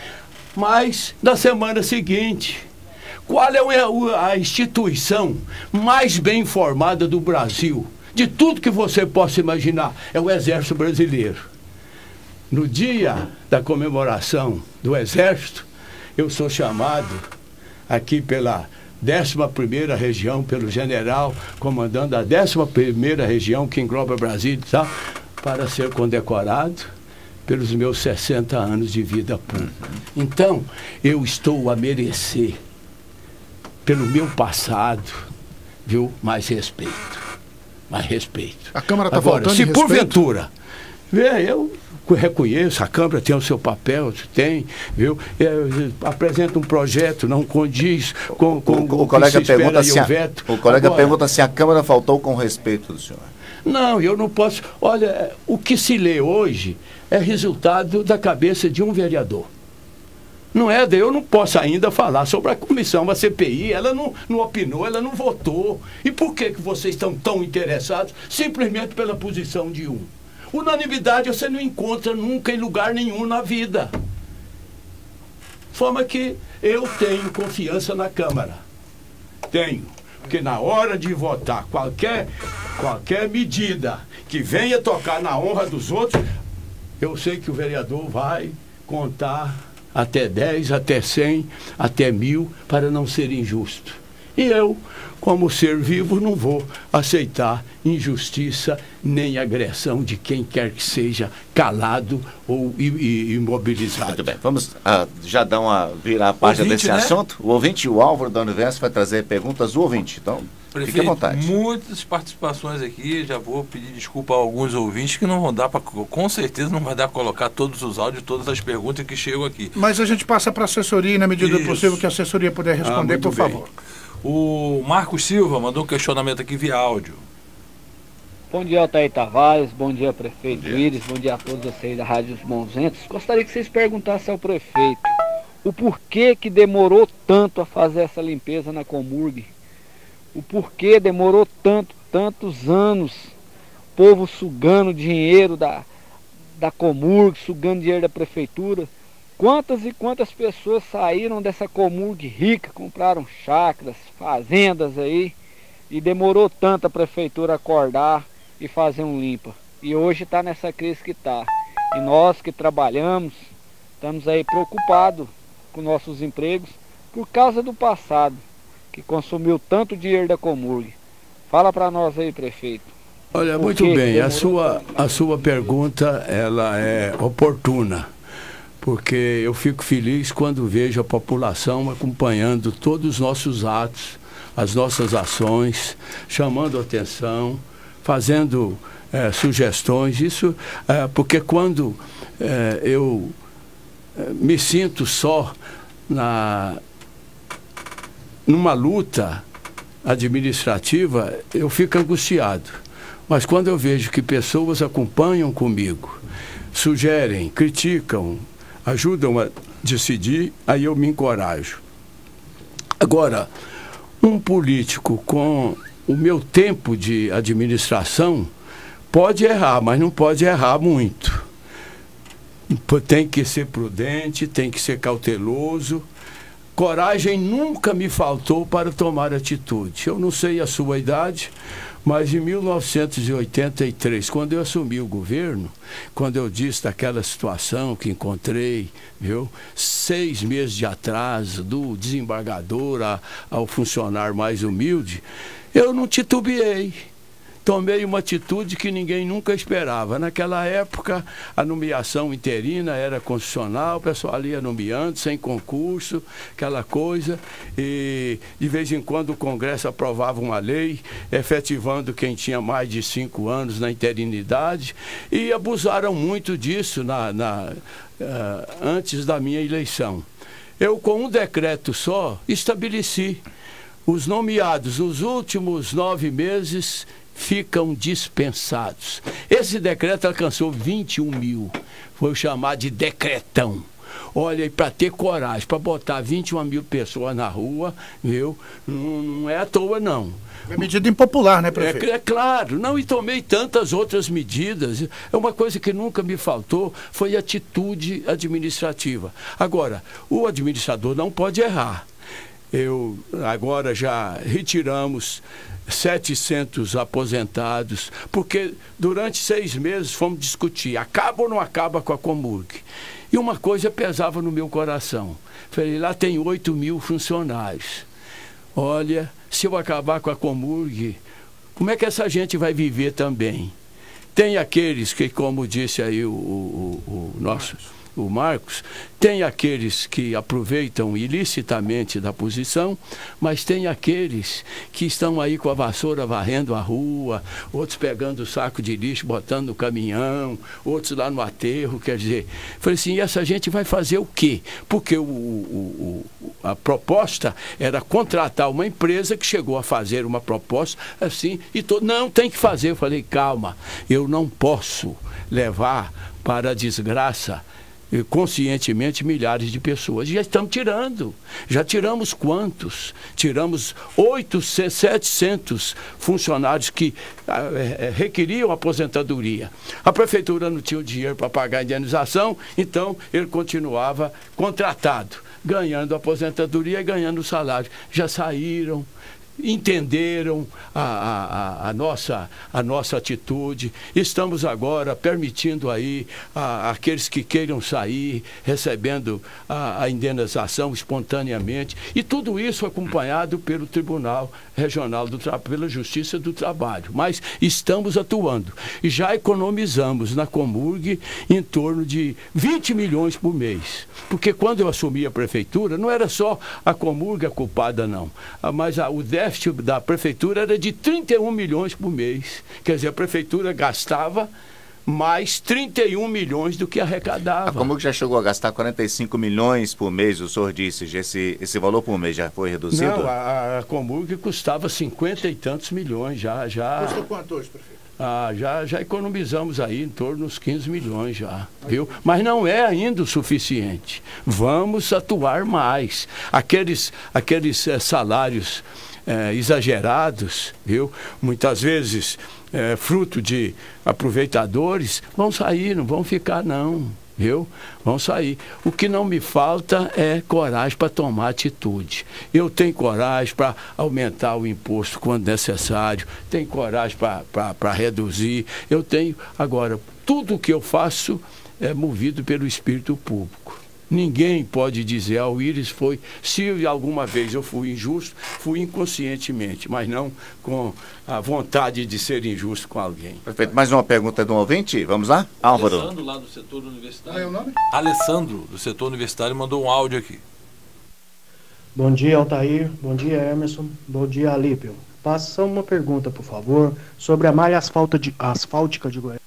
Mas, na semana seguinte, qual é a instituição mais bem informada do Brasil? De tudo que você possa imaginar, é o Exército Brasileiro. No dia da comemoração do Exército, eu sou chamado aqui pela 11ª Região, pelo general, comandando a 11ª Região, que engloba Brasília e tal, para ser condecorado pelos meus 60 anos de vida pública. Então, eu estou a merecer, pelo meu passado, viu, mais respeito. Mais respeito. A Câmara está faltando se respeito? Porventura, eu reconheço, a Câmara tem o seu papel, tem, viu? Apresenta um projeto, não condiz com o colega pergunta se veto. O colega pergunta se a Câmara faltou com respeito do senhor. Não, eu não posso. Olha, o que se lê hoje é resultado da cabeça de um vereador. Não é, eu não posso ainda falar sobre a comissão, a CPI, ela não opinou, ela não votou. E por que vocês estão tão interessados? Simplesmente pela posição de um. Unanimidade você não encontra nunca em lugar nenhum na vida. De forma que eu tenho confiança na Câmara. Tenho. Porque na hora de votar qualquer medida que venha tocar na honra dos outros, eu sei que o vereador vai contar até 10, até 100, até 1000, para não ser injusto. E eu, como ser vivo, não vou aceitar injustiça nem agressão de quem quer que seja calado ou imobilizado. Muito bem, vamos já virar a página desse assunto. O ouvinte, o Álvaro da Universo, vai trazer perguntas do ouvinte, então prefeito, fique à vontade. Muitas participações aqui, já vou pedir desculpa a alguns ouvintes que não vão dar para, com certeza não vai dar para colocar todos os áudios, todas as perguntas que chegam aqui. Mas a gente passa para a assessoria e na medida do possível que a assessoria puder responder, por favor. O Marcos Silva mandou um questionamento aqui via áudio. Bom dia, Altair Tavares, bom dia, prefeito Íris, bom dia a todos vocês da Rádio dos Bons Ventos. Gostaria que vocês perguntassem ao prefeito o porquê que demorou tanto a fazer essa limpeza na Comurg. O porquê demorou tantos anos, o povo sugando dinheiro da Comurg, sugando dinheiro da prefeitura. Quantas e quantas pessoas saíram dessa Comurg rica, compraram chácaras, fazendas aí, e demorou tanto a prefeitura acordar e fazer um limpa. E hoje está nessa crise que está. E nós que trabalhamos, estamos aí preocupados com nossos empregos por causa do passado, que consumiu tanto dinheiro da Comurg. Fala para nós aí, prefeito. Olha, muito bem, a sua pergunta, ela é oportuna, porque eu fico feliz quando vejo a população acompanhando todos os nossos atos, as nossas ações, chamando atenção, fazendo sugestões. Isso porque quando eu me sinto só numa luta administrativa, eu fico angustiado. Mas quando eu vejo que pessoas acompanham comigo, sugerem, criticam, ajudam a decidir, aí eu me encorajo. Agora, um político com o meu tempo de administração pode errar, mas não pode errar muito. Tem que ser prudente, tem que ser cauteloso. Coragem nunca me faltou para tomar atitude. Eu não sei a sua idade, mas em 1983, quando eu assumi o governo, quando eu disse daquela situação que encontrei, viu, 6 meses de atraso do desembargador ao funcionário mais humilde, eu não titubeei. tomei uma atitude que ninguém nunca esperava. Naquela época, a nomeação interina era constitucional, o pessoal ali ia nomeando, sem concurso, aquela coisa, e de vez em quando o Congresso aprovava uma lei, efetivando quem tinha mais de 5 anos na interinidade, e abusaram muito disso antes da minha eleição. Eu, com um decreto só, estabeleci os nomeados nos últimos 9 meses ficam dispensados. Esse decreto alcançou 21 mil. Foi o chamado de decretão. Olha, e para ter coragem, para botar 21 mil pessoas na rua, viu? Não é à toa, não. É medida impopular, né, prefeito? É claro. Não, e tomei tantas outras medidas. É uma coisa que nunca me faltou, foi atitude administrativa. Agora, o administrador não pode errar. Agora já retiramos 700 aposentados, porque durante 6 meses fomos discutir, acaba ou não acaba com a Comurg? E uma coisa pesava no meu coração. Falei, lá tem 8 mil funcionários. Olha, se eu acabar com a Comurg, como é que essa gente vai viver também? Tem aqueles que, como disse aí o Marcos, tem aqueles que aproveitam ilicitamente da posição, mas tem aqueles que estão aí com a vassoura varrendo a rua, outros pegando o saco de lixo, botando no caminhão, outros lá no aterro, quer dizer, falei assim, e essa gente vai fazer o quê? Porque a proposta era contratar uma empresa que chegou a fazer uma proposta assim, e não, tem que fazer. Eu falei, calma, eu não posso levar para a desgraça conscientemente milhares de pessoas. Já estamos tirando. Já tiramos quantos? Tiramos 700 funcionários que requeriam aposentadoria. A prefeitura não tinha o dinheiro para pagar a indenização, então ele continuava contratado, ganhando aposentadoria e ganhando salário. Já saíram, entenderam a nossa atitude. Estamos agora permitindo aí aqueles que queiram sair, recebendo a indenização espontaneamente, e tudo isso acompanhado pelo Tribunal Regional pela Justiça do Trabalho. Mas estamos atuando e já economizamos na Comurg em torno de 20 milhões por mês, porque quando eu assumi a prefeitura não era só a Comurg a culpada, não, mas o déficit da prefeitura era de 31 milhões por mês. Quer dizer, a prefeitura gastava mais 31 milhões do que arrecadava. A Comurg já chegou a gastar 45 milhões por mês, o senhor disse. Esse valor por mês já foi reduzido? Não, a Comurg custava 50 e tantos milhões já. Custa quanto hoje, prefeito? Já economizamos aí em torno dos 15 milhões já, viu? Mas não é ainda o suficiente. Vamos atuar mais. Aqueles salários exagerados, viu? Muitas vezes fruto de aproveitadores, vão sair, não vão ficar não, viu? Vão sair. O que não me falta é coragem para tomar atitude. Eu tenho coragem para aumentar o imposto quando necessário, tenho coragem para reduzir, eu tenho. Agora, tudo o que eu faço é movido pelo espírito público. Ninguém pode dizer ao Íris se alguma vez eu fui injusto, fui inconscientemente, mas não com a vontade de ser injusto com alguém. Perfeito. Mais uma pergunta de um ouvinte? Vamos lá? Álvaro. Alessandro, lá do setor universitário. Qual é o nome? Alessandro, do setor universitário, mandou um áudio aqui. Bom dia, Altair. Bom dia, Emerson. Bom dia, Alípio. Passa uma pergunta, por favor, sobre a malha asfáltica de Goiás.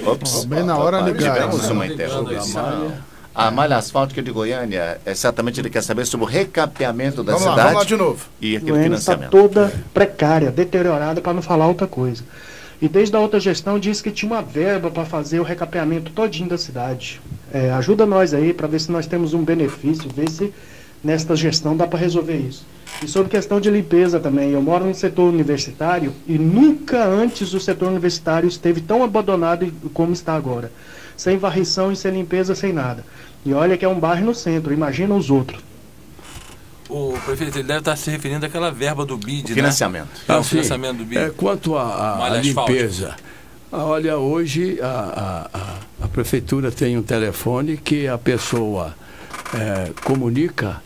Ops, bem na hora ligar. Tivemos uma interrupção. A malha asfáltica de Goiânia, certamente ele quer saber sobre o recapeamento da cidade. Vamos lá de novo. E aquele Goiânia está financiamento. toda precária, deteriorada, para não falar outra coisa. E desde a outra gestão disse que tinha uma verba para fazer o recapeamento todinho da cidade. Ajuda nós aí para ver se nós temos um benefício, ver se nesta gestão dá para resolver isso. E sobre questão de limpeza também, eu moro no setor universitário e nunca antes o setor universitário esteve tão abandonado como está agora. Sem varrição e sem limpeza, sem nada. E olha que é um bairro no centro, imagina os outros. O prefeito, ele deve estar se referindo àquela verba do BID, financiamento. Né? O financiamento do BID. Quanto à limpeza, olha, hoje a prefeitura tem um telefone que a pessoa comunica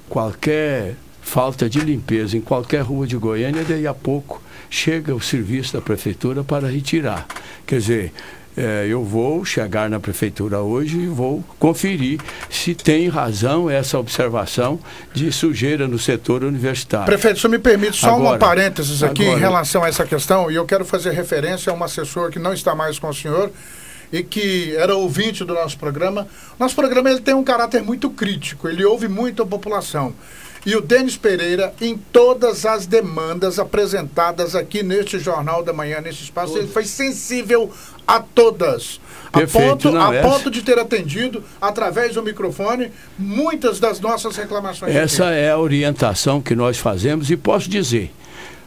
qualquer falta de limpeza em qualquer rua de Goiânia, daí a pouco chega o serviço da prefeitura para retirar. Quer dizer, eu vou chegar na prefeitura hoje e vou conferir se tem razão essa observação de sujeira no setor universitário. Prefeito, se me permite só uma parênteses aqui em relação a essa questão, e eu quero fazer referência a um assessor que não está mais com o senhor e que era ouvinte do nosso programa. Nosso programa ele tem um caráter muito crítico, ele ouve muito a população. E o Denis Pereira, em todas as demandas apresentadas aqui neste Jornal da Manhã, nesse espaço, ele foi sensível a todas. Perfeito, a ponto de ter atendido, através do microfone, muitas das nossas reclamações. Essa é a orientação que nós fazemos e posso dizer,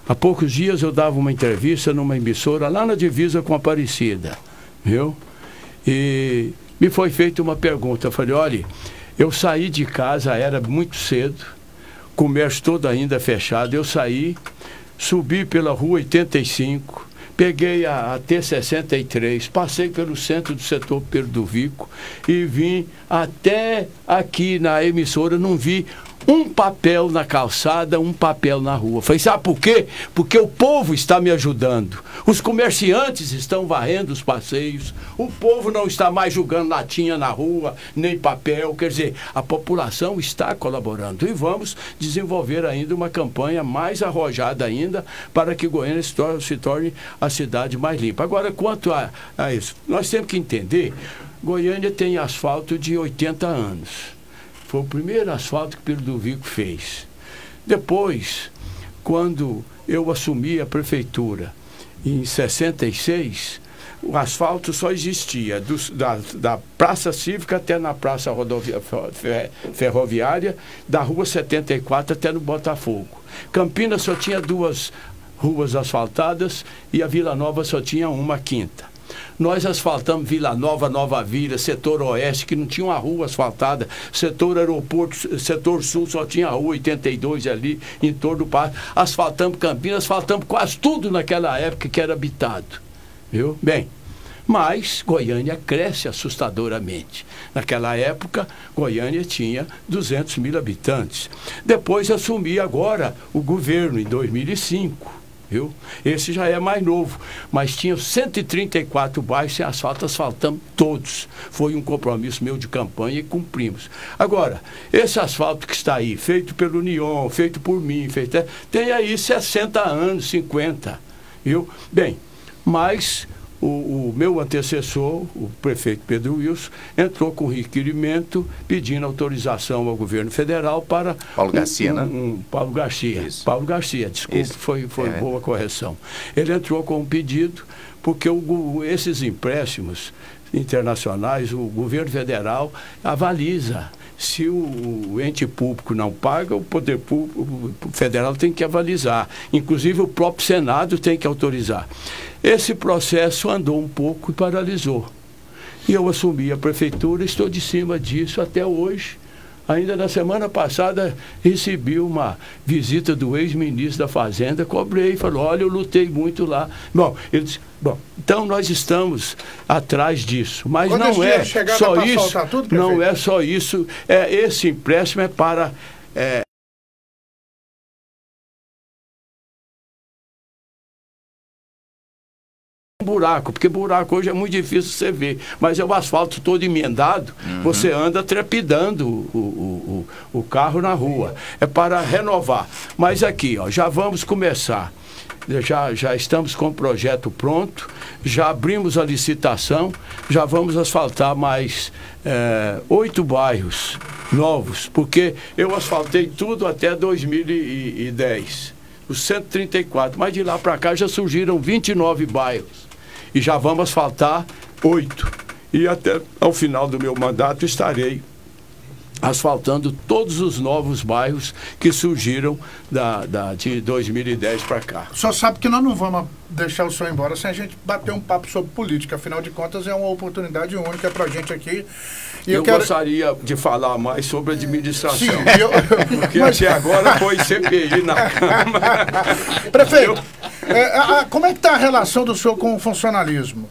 há poucos dias eu dava uma entrevista numa emissora lá na divisa com Aparecida, viu? E me foi feita uma pergunta, eu falei, olha, eu saí de casa, era muito cedo, comércio todo ainda fechado, eu saí, subi pela rua 85, peguei a T63, passei pelo centro do setor Perduvico e vim até aqui na emissora, não vi um papel na calçada, um papel na rua. Falei, sabe por quê? Porque o povo está me ajudando. Os comerciantes estão varrendo os passeios. O povo não está mais jogando latinha na rua, nem papel. Quer dizer, a população está colaborando. E vamos desenvolver ainda uma campanha mais arrojada ainda para que Goiânia se torne a cidade mais limpa. Agora, quanto a isso, nós temos que entender, Goiânia tem asfalto de 80 anos. Foi o primeiro asfalto que Perduvico fez. Depois, quando eu assumi a prefeitura, em 66, o asfalto só existia da Praça Cívica até na Praça Ferroviária, da Rua 74 até no Botafogo. Campinas só tinha 2 ruas asfaltadas e a Vila Nova só tinha uma quinta. Nós asfaltamos Vila Nova, Nova Vila, setor oeste, que não tinha uma rua asfaltada, setor aeroporto, setor sul só tinha a rua 82 ali, em torno do parque. Asfaltamos Campinas, asfaltamos quase tudo naquela época que era habitado. Viu? Bem, mas Goiânia cresce assustadoramente. Naquela época, Goiânia tinha 200 mil habitantes. Depois assumi agora o governo, em 2005. Viu? Esse já é mais novo, mas tinha 134 bairros sem asfalto, asfaltamos todos. Foi um compromisso meu de campanha e cumprimos. Agora, esse asfalto que está aí, feito pelo União, feito por mim, tem aí 60 anos, 50. Viu? Bem, mas o meu antecessor, o prefeito Pedro Wilson, entrou com requerimento pedindo autorização ao governo federal para... Paulo Garcia, né? Paulo Garcia. Isso. Paulo Garcia, desculpe, Isso. foi boa correção. Ele entrou com um pedido, porque esses empréstimos internacionais, o governo federal avaliza. Se o ente público não paga, o poder público federal tem que avalizar. Inclusive, o próprio Senado tem que autorizar. Esse processo andou um pouco e paralisou. E eu assumi a prefeitura, estou de cima disso até hoje. Ainda na semana passada, recebi uma visita do ex-ministro da Fazenda, cobrei, falou, olha, eu lutei muito lá. Bom, ele disse, então nós estamos atrás disso, mas não é só isso, não é só isso, esse empréstimo é para... buraco, porque buraco hoje é muito difícil você ver, mas é o asfalto todo emendado, você anda trepidando o carro na rua. É para renovar. Mas aqui, ó, já vamos começar. Já estamos com o projeto pronto, já abrimos a licitação, já vamos asfaltar mais 8 bairros novos, porque eu asfaltei tudo até 2010, os 134, mas de lá para cá já surgiram 29 bairros. E já vamos asfaltar 8. E até ao final do meu mandato estarei asfaltando todos os novos bairros que surgiram de 2010 para cá. Só sabe que nós não vamos deixar o senhor embora sem a gente bater um papo sobre política. Afinal de contas, é uma oportunidade única para a gente aqui. E eu gostaria de falar mais sobre administração. Sim, porque até agora foi CPI na Câmara. Prefeito, como é que está a relação do senhor com o funcionalismo?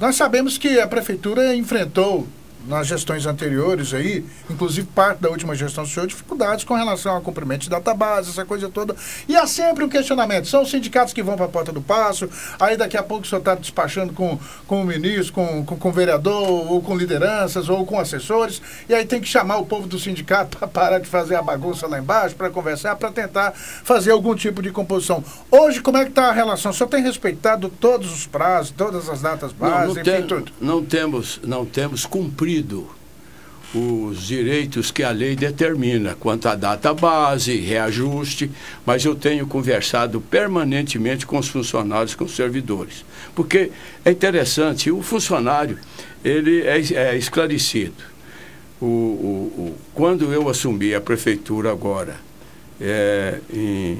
Nós sabemos que a prefeitura enfrentou nas gestões anteriores aí, inclusive parte da última gestão do senhor, dificuldades com relação ao cumprimento de database, essa coisa toda. E há sempre um questionamento. São os sindicatos que vão para a porta do passo, aí daqui a pouco o senhor está despachando com o ministro, com o vereador, ou com lideranças, ou com assessores, e aí tem que chamar o povo do sindicato para parar de fazer a bagunça lá embaixo, para conversar, para tentar fazer algum tipo de composição. Hoje, como é que está a relação? O senhor tem respeitado todos os prazos, todas as datas básicas, enfim, tudo? Não temos cumprido os direitos que a lei determina quanto à data base, reajuste, mas eu tenho conversado permanentemente com os funcionários, com os servidores, porque é interessante, o funcionário ele é esclarecido. Quando eu assumi a prefeitura agora, em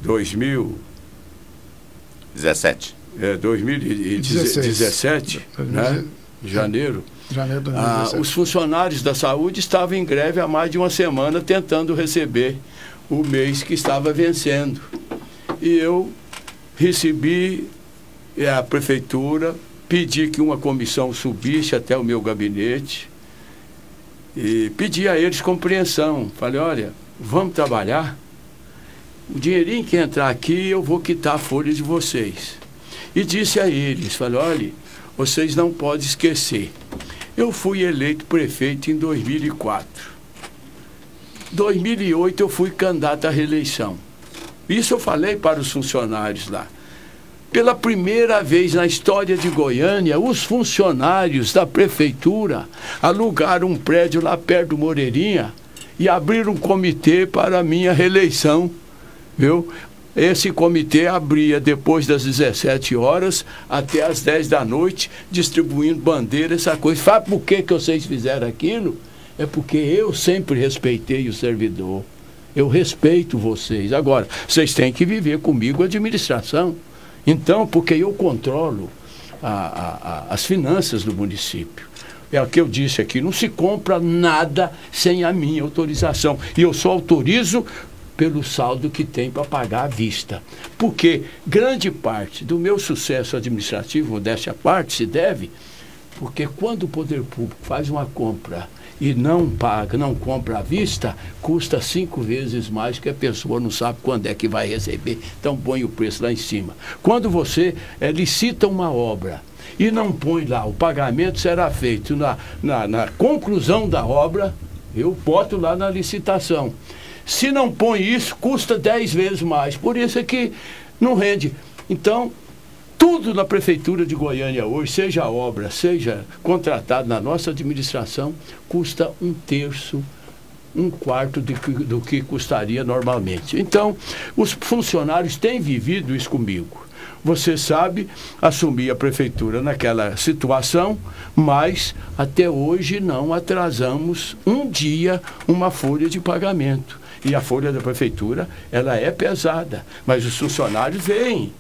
2017, 2017, né? Janeiro, os funcionários da saúde estavam em greve há mais de uma semana tentando receber o mês que estava vencendo. E eu recebi a prefeitura, pedi que uma comissão subisse até o meu gabinete e pedi a eles compreensão. Falei, olha, vamos trabalhar? O dinheirinho que entrar aqui eu vou quitar a folha de vocês. E disse a eles, falei, olha, vocês não podem esquecer. Eu fui eleito prefeito em 2004. 2008 eu fui candidato à reeleição. Isso eu falei para os funcionários lá. Pela primeira vez na história de Goiânia, os funcionários da prefeitura alugaram um prédio lá perto do Moreirinha e abriram um comitê para a minha reeleição, viu? Esse comitê abria depois das 17 horas até as 10 da noite, distribuindo bandeiras, essa coisa. Sabe por que vocês fizeram aquilo? É porque eu sempre respeitei o servidor. Eu respeito vocês. Agora, vocês têm que viver comigo a administração. Então, porque eu controlo as finanças do município. É o que eu disse aqui, não se compra nada sem a minha autorização. E eu só autorizo pelo saldo que tem para pagar à vista. Porque grande parte do meu sucesso administrativo, modéstia à parte, se deve, porque quando o poder público faz uma compra e não paga, não compra à vista, custa 5 vezes mais, que a pessoa não sabe quando é que vai receber, então põe o preço lá em cima. Quando você licita uma obra e não põe lá, o pagamento será feito na conclusão da obra, eu boto lá na licitação. Se não põe isso, custa 10 vezes mais. Por isso é que não rende. Então, tudo na Prefeitura de Goiânia hoje, seja obra, seja contratado na nossa administração, custa 1/3, 1/4 do que custaria normalmente. Então, os funcionários têm vivido isso comigo. Você sabe, assumi a prefeitura naquela situação, mas até hoje não atrasamos um dia uma folha de pagamento. E a folha da prefeitura, ela é pesada, mas os funcionários veem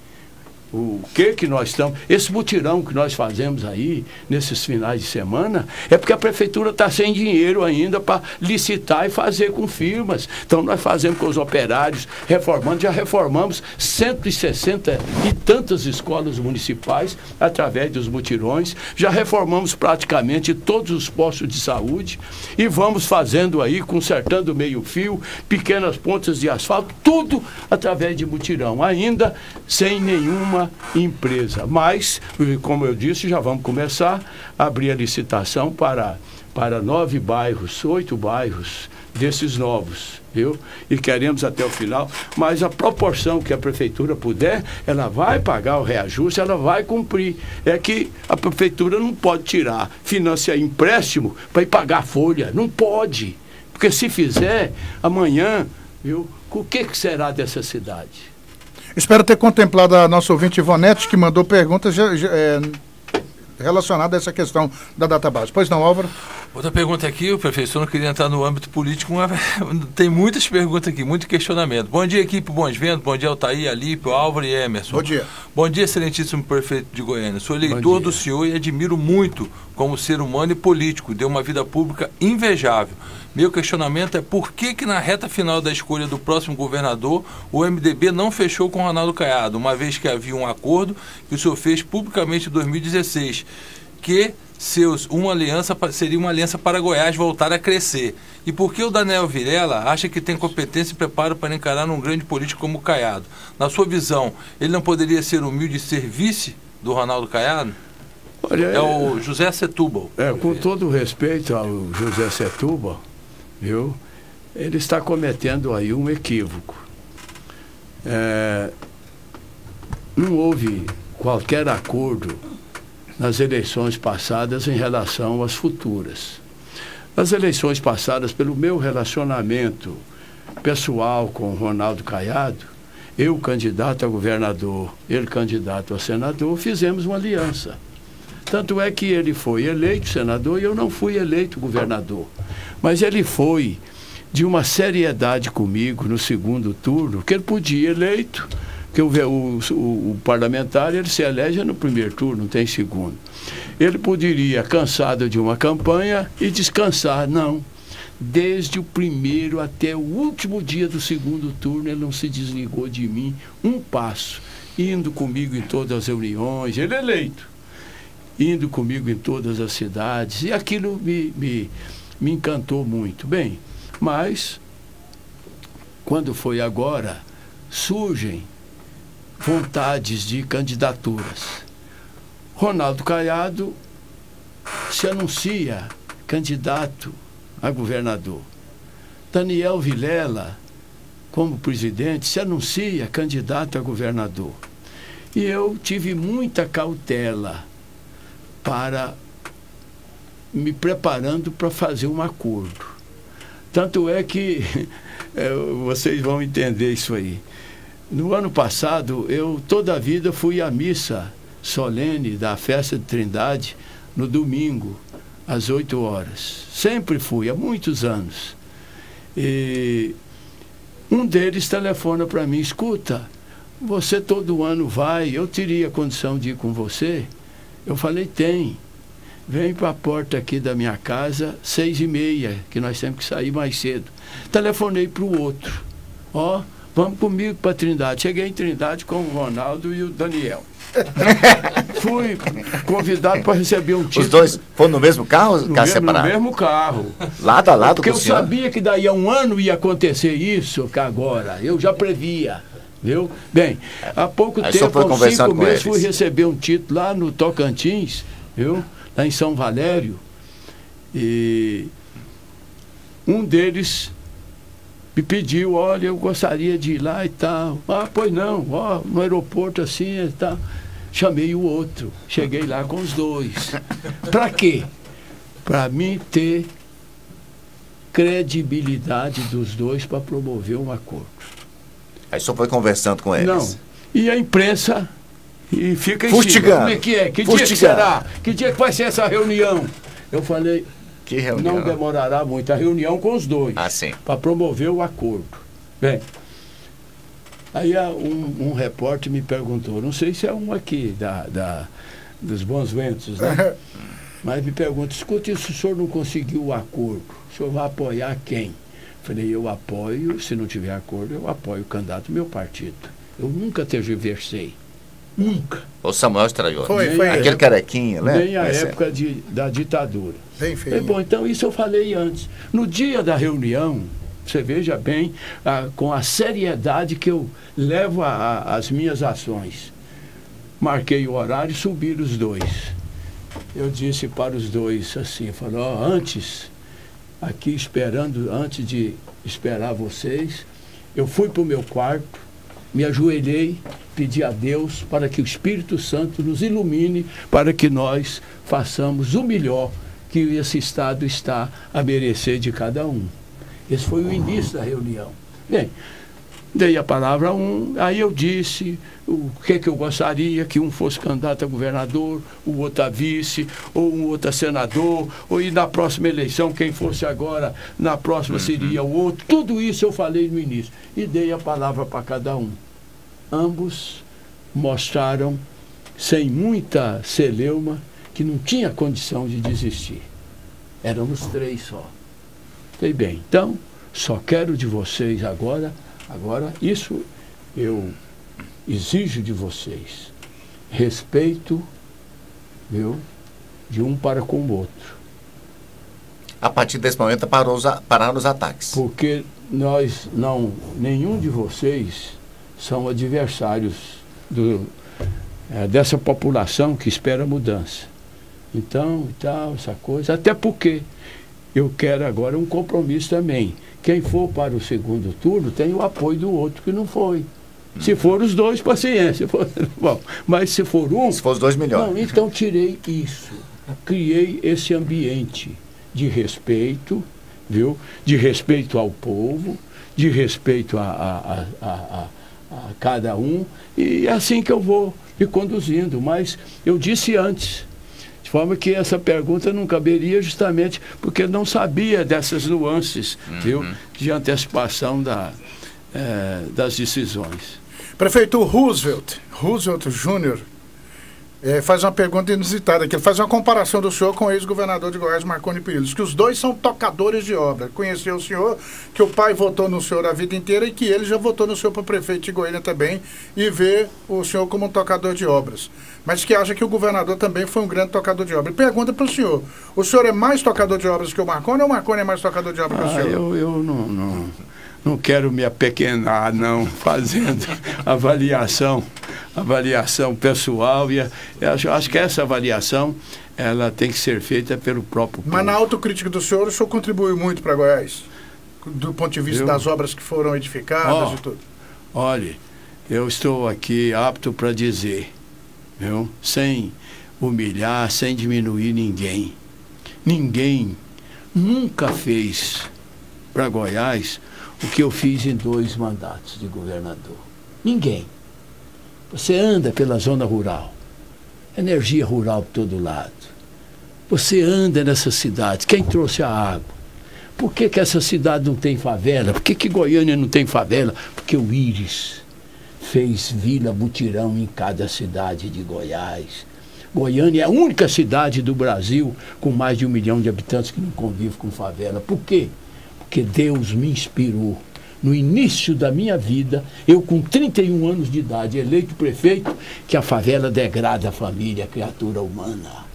o que nós estamos... Esse mutirão que nós fazemos aí, nesses finais de semana, é porque a prefeitura está sem dinheiro ainda para licitar e fazer com firmas. Então nós fazemos com os operários, reformando, já reformamos 160 e tantas escolas municipais através dos mutirões, já reformamos praticamente todos os postos de saúde e vamos fazendo aí, consertando meio-fio, pequenas pontas de asfalto, tudo através de mutirão, ainda sem nenhuma empresa. Mas, como eu disse, já vamos começar a abrir a licitação para 9 bairros, 8 bairros desses novos, viu? E queremos até o final, mas a proporção que a prefeitura puder, ela vai pagar o reajuste, ela vai cumprir. É que a prefeitura não pode tirar, financiar empréstimo para ir pagar folha, não pode, porque se fizer, amanhã, viu? O que será dessa cidade? Espero ter contemplado a nossa ouvinte Ivonete, que mandou perguntas relacionadas a essa questão da database. Pois não, Álvaro? Outra pergunta aqui, o professor não queria entrar no âmbito político, mas tem muitas perguntas aqui, muito questionamento. Bom dia, equipe Bons Ventos, bom dia, Altair, Alípio, Álvaro e Emerson. Bom dia. Bom dia, excelentíssimo prefeito de Goiânia. Sou eleitor do senhor e admiro muito como ser humano e político. Deu uma vida pública invejável. Meu questionamento é por que na reta final da escolha do próximo governador, o MDB não fechou com Ronaldo Caiado, uma vez que havia um acordo que o senhor fez publicamente em 2016, que seria uma aliança para Goiás voltar a crescer. E por que o Daniel Vilela acha que tem competência e preparo para encarar um grande político como o Caiado? Na sua visão, ele não poderia ser humilde e ser vice do Ronaldo Caiado? Olha, é o José Setúbal. Com todo o respeito ao José Setúbal, viu? Ele está cometendo aí um equívoco. Não houve qualquer acordo nas eleições passadas em relação às futuras. Nas eleições passadas, pelo meu relacionamento pessoal com o Ronaldo Caiado, eu candidato a governador, ele candidato a senador, fizemos uma aliança. Tanto é que ele foi eleito senador e eu não fui eleito governador. Mas ele foi de uma seriedade comigo no segundo turno, que ele podia eleito, que o parlamentar ele se elege no primeiro turno, não tem segundo. Ele poderia, cansado de uma campanha, e descansar. Não. Desde o primeiro até o último dia do segundo turno, ele não se desligou de mim um passo, indo comigo em todas as reuniões, ele eleito, indo comigo em todas as cidades, e aquilo me encantou muito. Bem, mas, quando foi agora, surgem vontades de candidaturas. Ronaldo Caiado se anuncia candidato a governador. Daniel Vilela, como presidente, se anuncia candidato a governador. E eu tive muita cautela para me preparando para fazer um acordo. Tanto é que vocês vão entender isso aí. No ano passado, eu toda a vida fui à missa solene da festa de Trindade no domingo, às 8 horas. Sempre fui, há muitos anos. E um deles telefona para mim: escuta, você todo ano vai, eu teria condição de ir com você? Eu falei: tem. Vem para a porta aqui da minha casa, 6h30, que nós temos que sair mais cedo. Telefonei para o outro: ó, vamos comigo para Trindade. Cheguei em Trindade com o Ronaldo e o Daniel. Fui convidado para receber um título. Os dois foram no mesmo carro? Carro separado? No mesmo carro. Lado a lado. Porque eu sabia que daí a um ano ia acontecer isso, que agora. Eu já previa. Viu? Bem, há pouco tempo, há 5 meses, fui receber um título lá no Tocantins, viu? Lá em São Valério. E um deles me pediu: olha, eu gostaria de ir lá e tal. Ah, pois não, ó, no aeroporto assim e tal. Chamei o outro, cheguei lá com os dois. Para quê? Para mim ter credibilidade dos dois para promover um acordo. Aí só foi conversando com eles? Não. E a imprensa e fica em cima. Como é que é? Que dia que será? Que dia que vai ser essa reunião? Eu falei: que reunião? Não demorará muito. A reunião com os dois. Ah, sim. Para promover o acordo. Bem, aí um repórter me perguntou, não sei se é um aqui dos Bons Ventos, né? Mas me pergunta: escute, se o senhor não conseguiu o acordo, o senhor vai apoiar quem? Falei: eu apoio, se não tiver acordo, eu apoio o candidato do meu partido. Eu nunca tergiversei. Nunca. O Samuel Estraioli. Foi aquele carequinha, né? Nem a época da ditadura. Bem feio. Bom, então isso eu falei antes. No dia da reunião, você veja bem, com a seriedade que eu levo as minhas ações. Marquei o horário e subiram os dois. Eu disse para os dois assim, falei: ó, antes de esperar vocês, eu fui para o meu quarto, me ajoelhei, pedi a Deus para que o Espírito Santo nos ilumine, para que nós façamos o melhor que esse Estado está a merecer de cada um. Esse foi o início da reunião. Bem, dei a palavra a um, aí eu disse o que eu gostaria, que um fosse candidato a governador, o outro a vice, ou um outro a senador, ou e na próxima eleição, quem fosse agora, na próxima seria o outro. Tudo isso eu falei no início. E dei a palavra para cada um. Ambos mostraram, sem muita celeuma, que não tinha condição de desistir. Éramos 3 só. Falei: bem, então, só quero de vocês agora, isso eu exijo de vocês: respeito, viu? de um para com o outro. A partir desse momento pararam os ataques. Porque nenhum de vocês são adversários dessa população que espera mudança. Então, essa coisa. Até porque eu quero agora um compromisso também. Quem for para o segundo turno tem o apoio do outro que não foi. Se for os dois, paciência. Bom, mas se for um... Se for os dois, melhor. Não, então tirei isso. Criei esse ambiente de respeito, viu? De respeito ao povo, de respeito a cada um, e é assim que eu vou me conduzindo. Mas eu disse antes, de forma que essa pergunta não caberia justamente porque não sabia dessas nuances, viu? De antecipação das decisões. Prefeito Roosevelt Júnior, faz uma pergunta inusitada aqui. Ele faz uma comparação do senhor com o ex-governador de Goiás, Marconi Perillo, que os dois são tocadores de obra. Conheceu o senhor, que o pai votou no senhor a vida inteira e que ele já votou no senhor para prefeito de Goiânia também, e vê o senhor como um tocador de obras. Mas que acha que o governador também foi um grande tocador de obras. Pergunta para o senhor é mais tocador de obras que o Marconi ou o Marconi é mais tocador de obras que o senhor? Eu não quero me apequenar, não, fazendo avaliação pessoal, e eu acho que essa avaliação ela tem que ser feita pelo próprio povo. Mas na autocrítica do senhor, o senhor contribuiu muito para Goiás, do ponto de vista das obras que foram edificadas e tudo. Olha, eu estou aqui apto para dizer, viu? Sem humilhar, sem diminuir ninguém. Ninguém nunca fez para Goiás o que eu fiz em 2 mandatos de governador. Ninguém. Você anda pela zona rural, energia rural por todo lado. Você anda nessa cidade. Quem trouxe a água? Por que essa cidade não tem favela? Por que Goiânia não tem favela? Porque o Íris fez vila mutirão em cada cidade de Goiás. Goiânia é a única cidade do Brasil com mais de 1 milhão de habitantes que não convive com favela. Por quê? Porque Deus me inspirou. No início da minha vida, eu com 31 anos de idade, eleito prefeito, que a favela degrada a família, a criatura humana.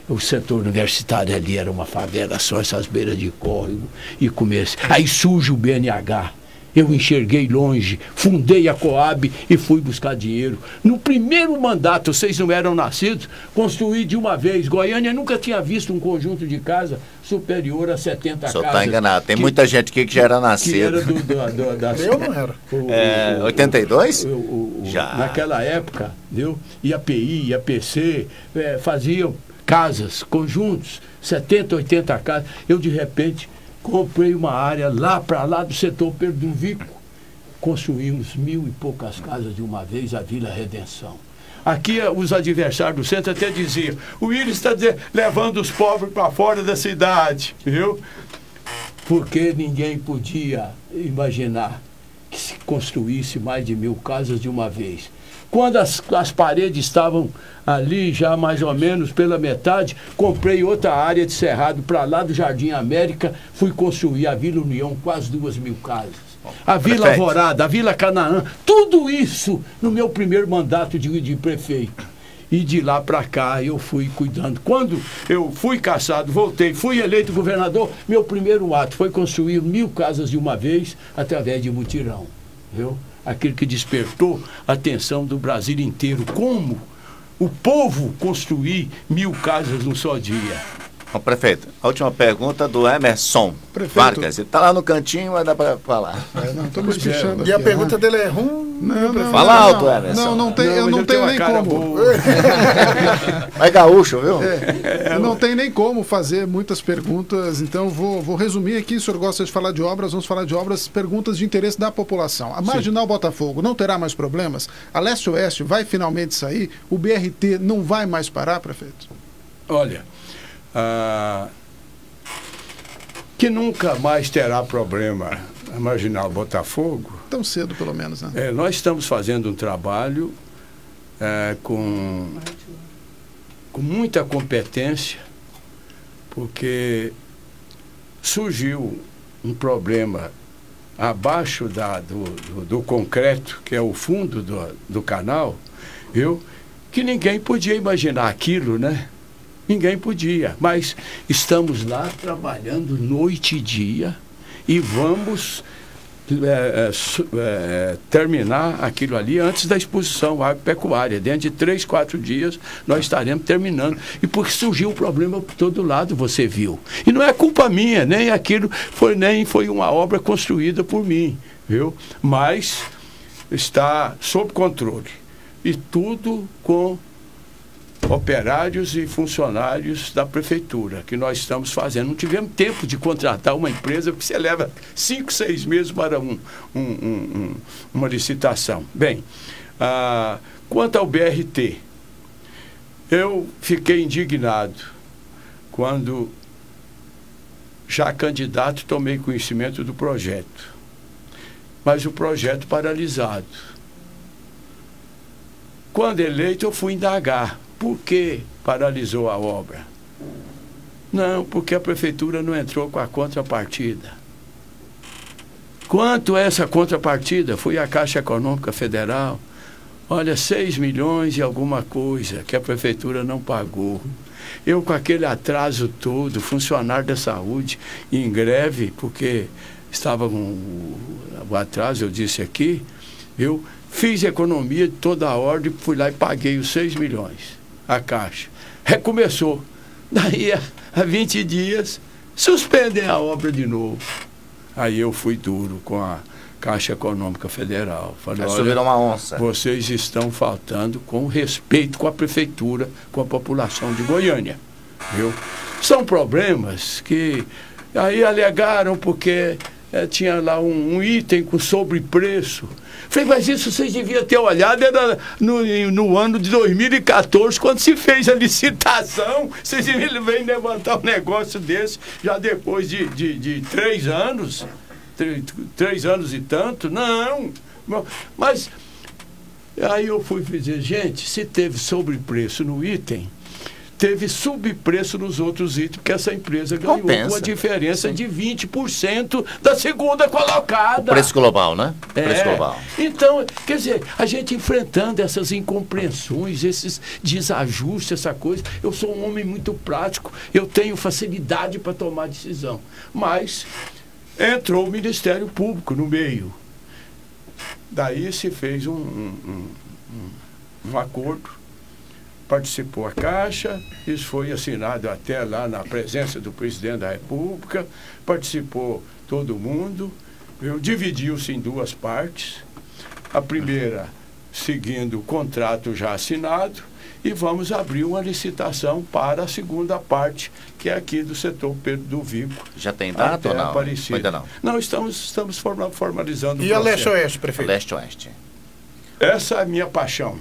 O setor universitário ali era uma favela só, essas beiras de córrego, e comecei. Aí surge o BNH. Eu enxerguei longe, fundei a Coab e fui buscar dinheiro. No primeiro mandato, vocês não eram nascidos, construí de uma vez. Goiânia nunca tinha visto um conjunto de casa superior a 70 casas. O senhor está enganado. Tem muita gente aqui que já era nascido. Eu não era. 82? Já. Naquela época, viu? IAPI, IAPC, faziam casas, conjuntos, 70, 80 casas. Eu, de repente, comprei uma área lá para lá do setor Perduvico. Construímos 1.000 e poucas casas de uma vez, a Vila Redenção. Aqui os adversários do centro até diziam, o Íris está levando os pobres para fora da cidade, viu? Porque ninguém podia imaginar que se construísse mais de 1.000 casas de uma vez. Quando as paredes estavam ali, já mais ou menos pela metade, comprei outra área de cerrado para lá do Jardim América, fui construir a Vila União, quase 2.000 casas. A Vila Alvorada, a Vila Canaã, tudo isso no meu primeiro mandato de prefeito. E de lá para cá eu fui cuidando. Quando eu fui cassado, voltei, fui eleito governador, meu primeiro ato foi construir 1.000 casas de uma vez, através de mutirão, viu? Aquilo que despertou a atenção do Brasil inteiro. Como o povo construir 1.000 casas num só dia. Bom, prefeito, a última pergunta do Emerson Vargas. Ele está lá no cantinho, mas dá para falar. Não, estou me espichando. E a pergunta dele é ruim? Fala alto, Emerson. Eu não tenho nem como. Mas gaúcho, viu? Eu não tenho nem como fazer muitas perguntas, então vou resumir aqui. O senhor gosta de falar de obras, vamos falar de obras, perguntas de interesse da população. A Marginal Botafogo não terá mais problemas? A Leste-Oeste vai finalmente sair? O BRT não vai mais parar, prefeito? Olha, que nunca mais terá problema a Marginal Botafogo. Tão cedo, pelo menos, né? Nós estamos fazendo um trabalho com muita competência, porque surgiu um problema abaixo do concreto, que é o fundo do canal, viu? Que ninguém podia imaginar aquilo, né? Ninguém podia, mas estamos lá trabalhando noite e dia e vamos terminar aquilo ali antes da exposição agropecuária. Dentro de 3, 4 dias nós estaremos terminando. E porque surgiu um problema por todo lado, você viu. E não é culpa minha, nem aquilo nem foi uma obra construída por mim, viu? Mas está sob controle. E tudo com operários e funcionários da prefeitura, que nós estamos fazendo. Não tivemos tempo de contratar uma empresa, porque você leva 5, 6 meses para uma licitação. Bem, quanto ao BRT, eu fiquei indignado quando, já candidato, tomei conhecimento do projeto. Mas o projeto paralisado. Quando eleito, eu fui indagar. Por que paralisou a obra? Não, porque a prefeitura não entrou com a contrapartida. Quanto é essa contrapartida? Foi a Caixa Econômica Federal. Olha, 6 milhões e alguma coisa que a prefeitura não pagou. Eu, com aquele atraso todo, funcionário da saúde em greve, porque estava com o atraso, eu disse aqui, eu fiz economia de toda a ordem, fui lá e paguei os 6 milhões. A Caixa recomeçou. Daí, há 20 dias, suspendem a obra de novo. Aí eu fui duro com a Caixa Econômica Federal. Falei, olha, virou uma onça. Vocês estão faltando com respeito com a prefeitura, com a população de Goiânia. Viu? São problemas que aí alegaram porque tinha lá um item com sobrepreço. Falei, mas isso vocês deviam ter olhado, era no ano de 2014, quando se fez a licitação. Vocês deviam levantar um negócio desse já depois de 3 anos. 3 anos e tanto. Não. Mas aí eu fui dizer, gente, se teve sobrepreço no item, teve subpreço nos outros itens, porque essa empresa ganhou uma diferença de 20% da segunda colocada. O preço global, né? O preço global. Então, quer dizer, a gente enfrentando essas incompreensões, esses desajustes, essa coisa. Eu sou um homem muito prático, eu tenho facilidade para tomar decisão. Mas entrou o Ministério Público no meio. Daí se fez um acordo. Participou a Caixa, isso foi assinado até lá na presença do presidente da República, participou todo mundo, dividiu-se em 2 partes, a primeira seguindo o contrato já assinado, e vamos abrir uma licitação para a segunda parte, que é aqui do setor Pedro do Vico. Já tem data ou não? Ainda não. Não, estamos formalizando o processo. E a Leste-Oeste, prefeito? Leste-Oeste. Essa é a minha paixão.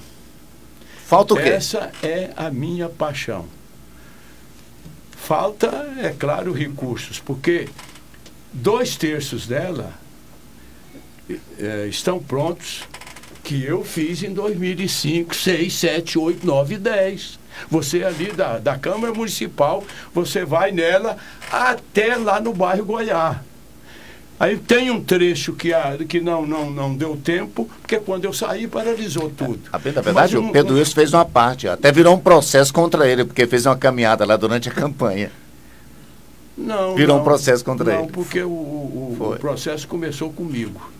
Falta o quê? Essa é a minha paixão. Falta, é claro, recursos, porque 2/3 dela estão prontos, que eu fiz em 2005, 6, 7, 8, 9 e 10. Você ali da Câmara Municipal, você vai nela até lá no bairro Goiás. Aí tem um trecho que não deu tempo, porque quando eu saí paralisou tudo. Na verdade, o Pedro Wilson fez uma parte, até virou um processo contra ele, porque fez uma caminhada lá durante a campanha. Virou um processo contra ele. Não, porque o processo começou comigo.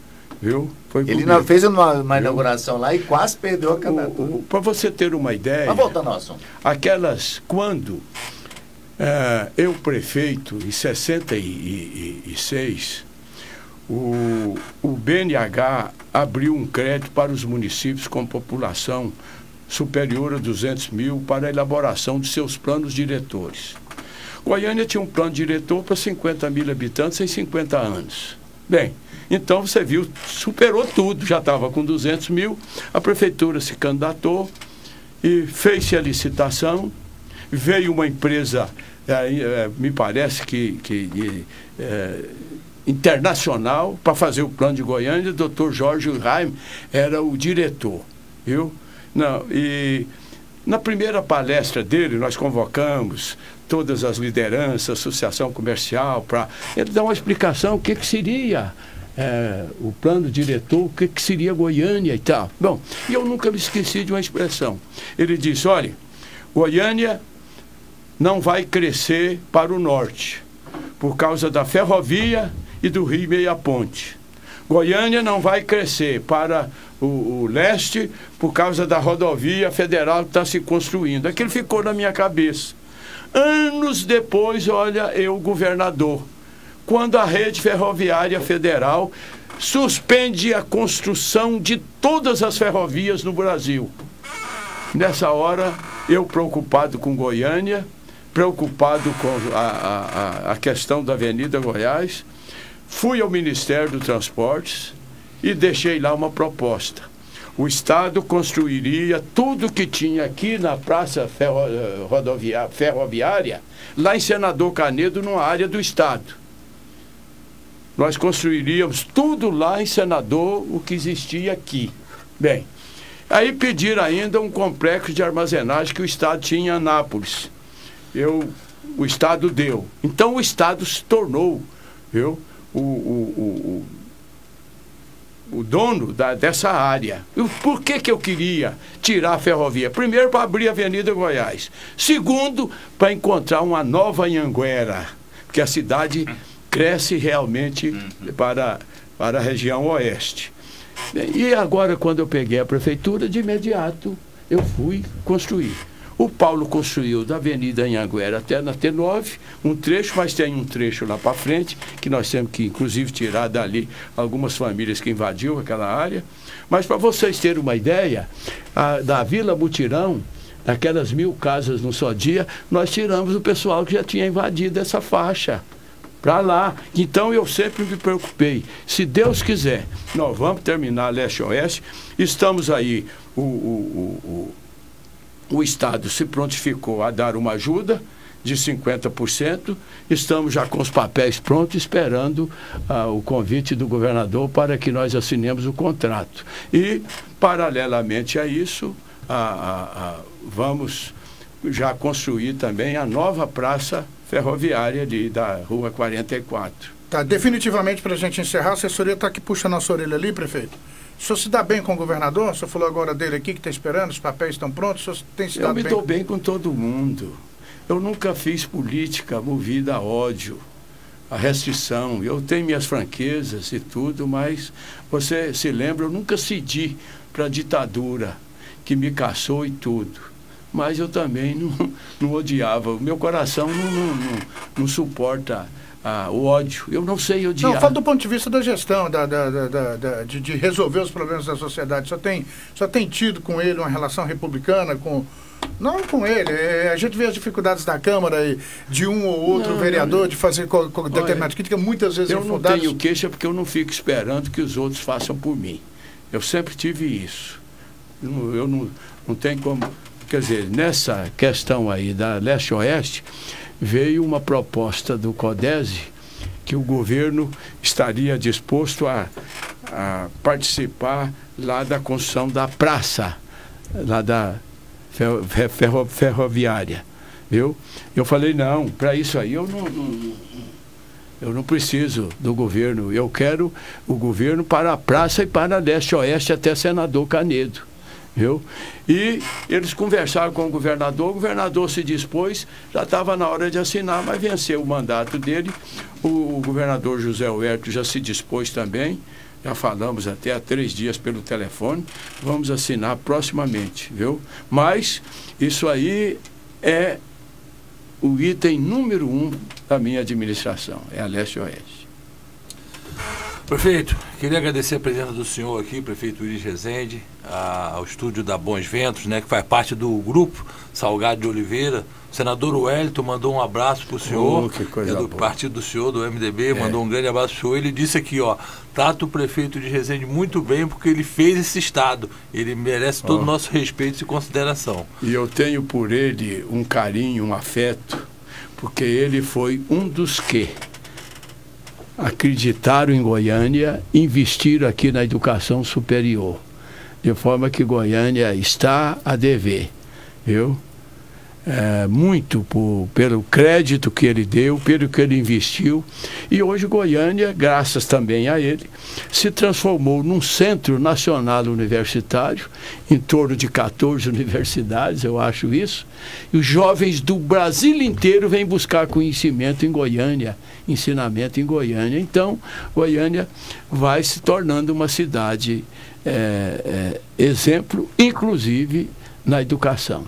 Viu? Ele fez uma inauguração lá e quase perdeu a candidatura. Para você ter uma ideia... Mas voltando ao assunto. Quando eu, prefeito, em 66... O BNH abriu um crédito para os municípios com população superior a 200 mil para a elaboração de seus planos diretores. Goiânia tinha um plano diretor para 50 mil habitantes em 50 anos. Bem, então você viu, superou tudo, já estava com 200 mil, a prefeitura se candidatou e fez-se a licitação, veio uma empresa, me parece que internacional, para fazer o plano de Goiânia. O doutor Jorge Raim era o diretor, viu? E na primeira palestra dele, nós convocamos todas as lideranças, associação comercial, para ele dar uma explicação o que seria o plano diretor, o que seria Goiânia e tal. Bom, e eu nunca me esqueci de uma expressão. Ele disse, olha, Goiânia não vai crescer para o norte, por causa da ferrovia e do Rio Meia Ponte. Goiânia não vai crescer para o leste por causa da rodovia federal que está se construindo. Aquilo ficou na minha cabeça. Anos depois, olha, eu, governador, quando a rede ferroviária federal suspende a construção de todas as ferrovias no Brasil. Nessa hora, eu preocupado com Goiânia, preocupado com a questão da Avenida Goiás, fui ao Ministério dos Transportes e deixei lá uma proposta. O Estado construiria tudo que tinha aqui na praça ferroviária, lá em Senador Canedo, numa área do Estado. Nós construiríamos tudo lá em Senador, o que existia aqui. Bem, aí pediram ainda um complexo de armazenagem que o Estado tinha em Anápolis. O Estado deu. Então o Estado se tornou, viu, o dono dessa área. Por que eu queria tirar a ferrovia? Primeiro, para abrir a Avenida Goiás. Segundo, para encontrar uma nova Anhanguera, porque a cidade cresce realmente para a região oeste. E agora, quando eu peguei a prefeitura, de imediato eu fui construir. O Paulo construiu da Avenida Anhanguera até na T9, um trecho, mas tem um trecho lá para frente, que nós temos que, inclusive, tirar dali algumas famílias que invadiu aquela área. Mas, para vocês terem uma ideia, da Vila Mutirão, aquelas 1000 casas num só dia, nós tiramos o pessoal que já tinha invadido essa faixa para lá. Então, eu sempre me preocupei. Se Deus quiser, nós vamos terminar leste-oeste. Estamos aí, o Estado se prontificou a dar uma ajuda de 50%. Estamos já com os papéis prontos, esperando o convite do governador para que nós assinemos o contrato. E, paralelamente a isso, vamos já construir também a nova praça ferroviária da Rua 44. Tá, definitivamente, para a gente encerrar, a assessoria está aqui puxando a nossa orelha ali, prefeito. O senhor se dá bem com o governador? O senhor falou agora dele aqui que está esperando, os papéis estão prontos, o senhor tem se dado bem? Eu me dou bem com todo mundo. Eu nunca fiz política movida a ódio, a restrição. Eu tenho minhas franquezas e tudo, mas você se lembra, eu nunca cedi para a ditadura que me caçou e tudo. Mas eu também não odiava. O meu coração não suporta o ódio. Eu não sei odiar. Não, eu falo do ponto de vista da gestão, de resolver os problemas da sociedade. Só tem tido com ele uma relação republicana, não com ele. A gente vê as dificuldades da Câmara e de um ou outro vereador de fazer determinadas críticas, muitas vezes infundadas. Eu não tenho queixa porque eu não fico esperando que os outros façam por mim. Eu sempre tive isso. Eu não tenho como... Quer dizer, nessa questão aí da leste-oeste, veio uma proposta do CODESE que o governo estaria disposto a participar lá da construção da praça, lá da ferroviária, viu? Eu falei, não, para isso aí eu não preciso do governo, eu quero o governo para a praça e para leste-oeste até Senador Canedo. Viu? E eles conversaram com o governador se dispôs, já estava na hora de assinar, mas venceu o mandato dele. O governador José Huerto já se dispôs também, já falamos até há 3 dias pelo telefone, vamos assinar proximamente, viu? Mas isso aí é o item número 1 da minha administração, é a leste-oeste. Prefeito, queria agradecer a presença do senhor aqui, prefeito Iris Rezende, ao estúdio da Bons Ventos, né, que faz parte do grupo Salgado de Oliveira. O senador Wellington mandou um abraço para o senhor, que coisa do boa. partido do senhor, do MDB, mandou um grande abraço para o senhor. Ele disse aqui, trata o prefeito de Rezende muito bem porque ele fez esse estado. Ele merece todo o nosso respeito e consideração. E eu tenho por ele um carinho, um afeto, porque ele foi um dos que acreditaram em Goiânia, investiram aqui na educação superior, de forma que Goiânia está a dever, viu? muito pelo crédito que ele deu, pelo que ele investiu. E hoje Goiânia, graças também a ele, se transformou num centro nacional universitário, em torno de 14 universidades, eu acho isso. E os jovens do Brasil inteiro vêm buscar conhecimento em Goiânia, ensinamento em Goiânia. Então, Goiânia vai se tornando uma cidade exemplo, inclusive na educação.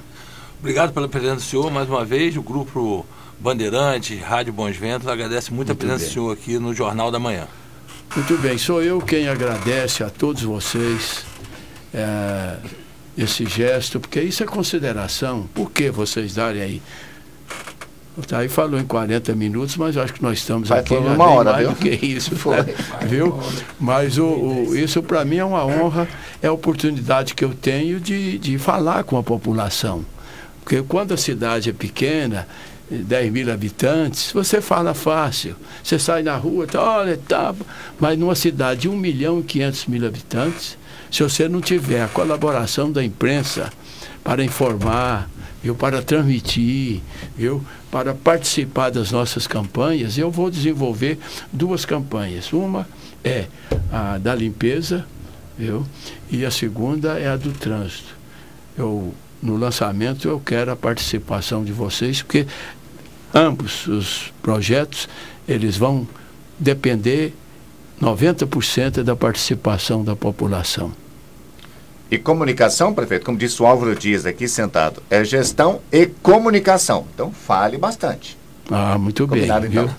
Obrigado pela presença do senhor, mais uma vez. O Grupo Bandeirante, Rádio Bons Ventos, agradece muito a presença do senhor aqui no Jornal da Manhã. Muito bem, sou eu quem agradece a todos vocês esse gesto, porque isso é consideração. Por que vocês darem aí? O Thaí falou em 40 minutos, mas acho que nós estamos aqui já uma hora, mais viu? do que isso. Viu? Mas isso para mim é uma honra, é a oportunidade que eu tenho de falar com a população. Porque quando a cidade é pequena, 10 mil habitantes, você fala fácil. Você sai na rua, olha, mas numa cidade de 1.500.000 habitantes, se você não tiver a colaboração da imprensa para informar, para transmitir, para participar das nossas campanhas, eu vou desenvolver 2 campanhas. Uma é a da limpeza, e a segunda é a do trânsito. No lançamento eu quero a participação de vocês, porque ambos os projetos, eles vão depender 90% da participação da população. E comunicação, prefeito, como disse o Álvaro Dias aqui sentado, é gestão e comunicação. Então fale bastante. Muito bem. Combinado, então.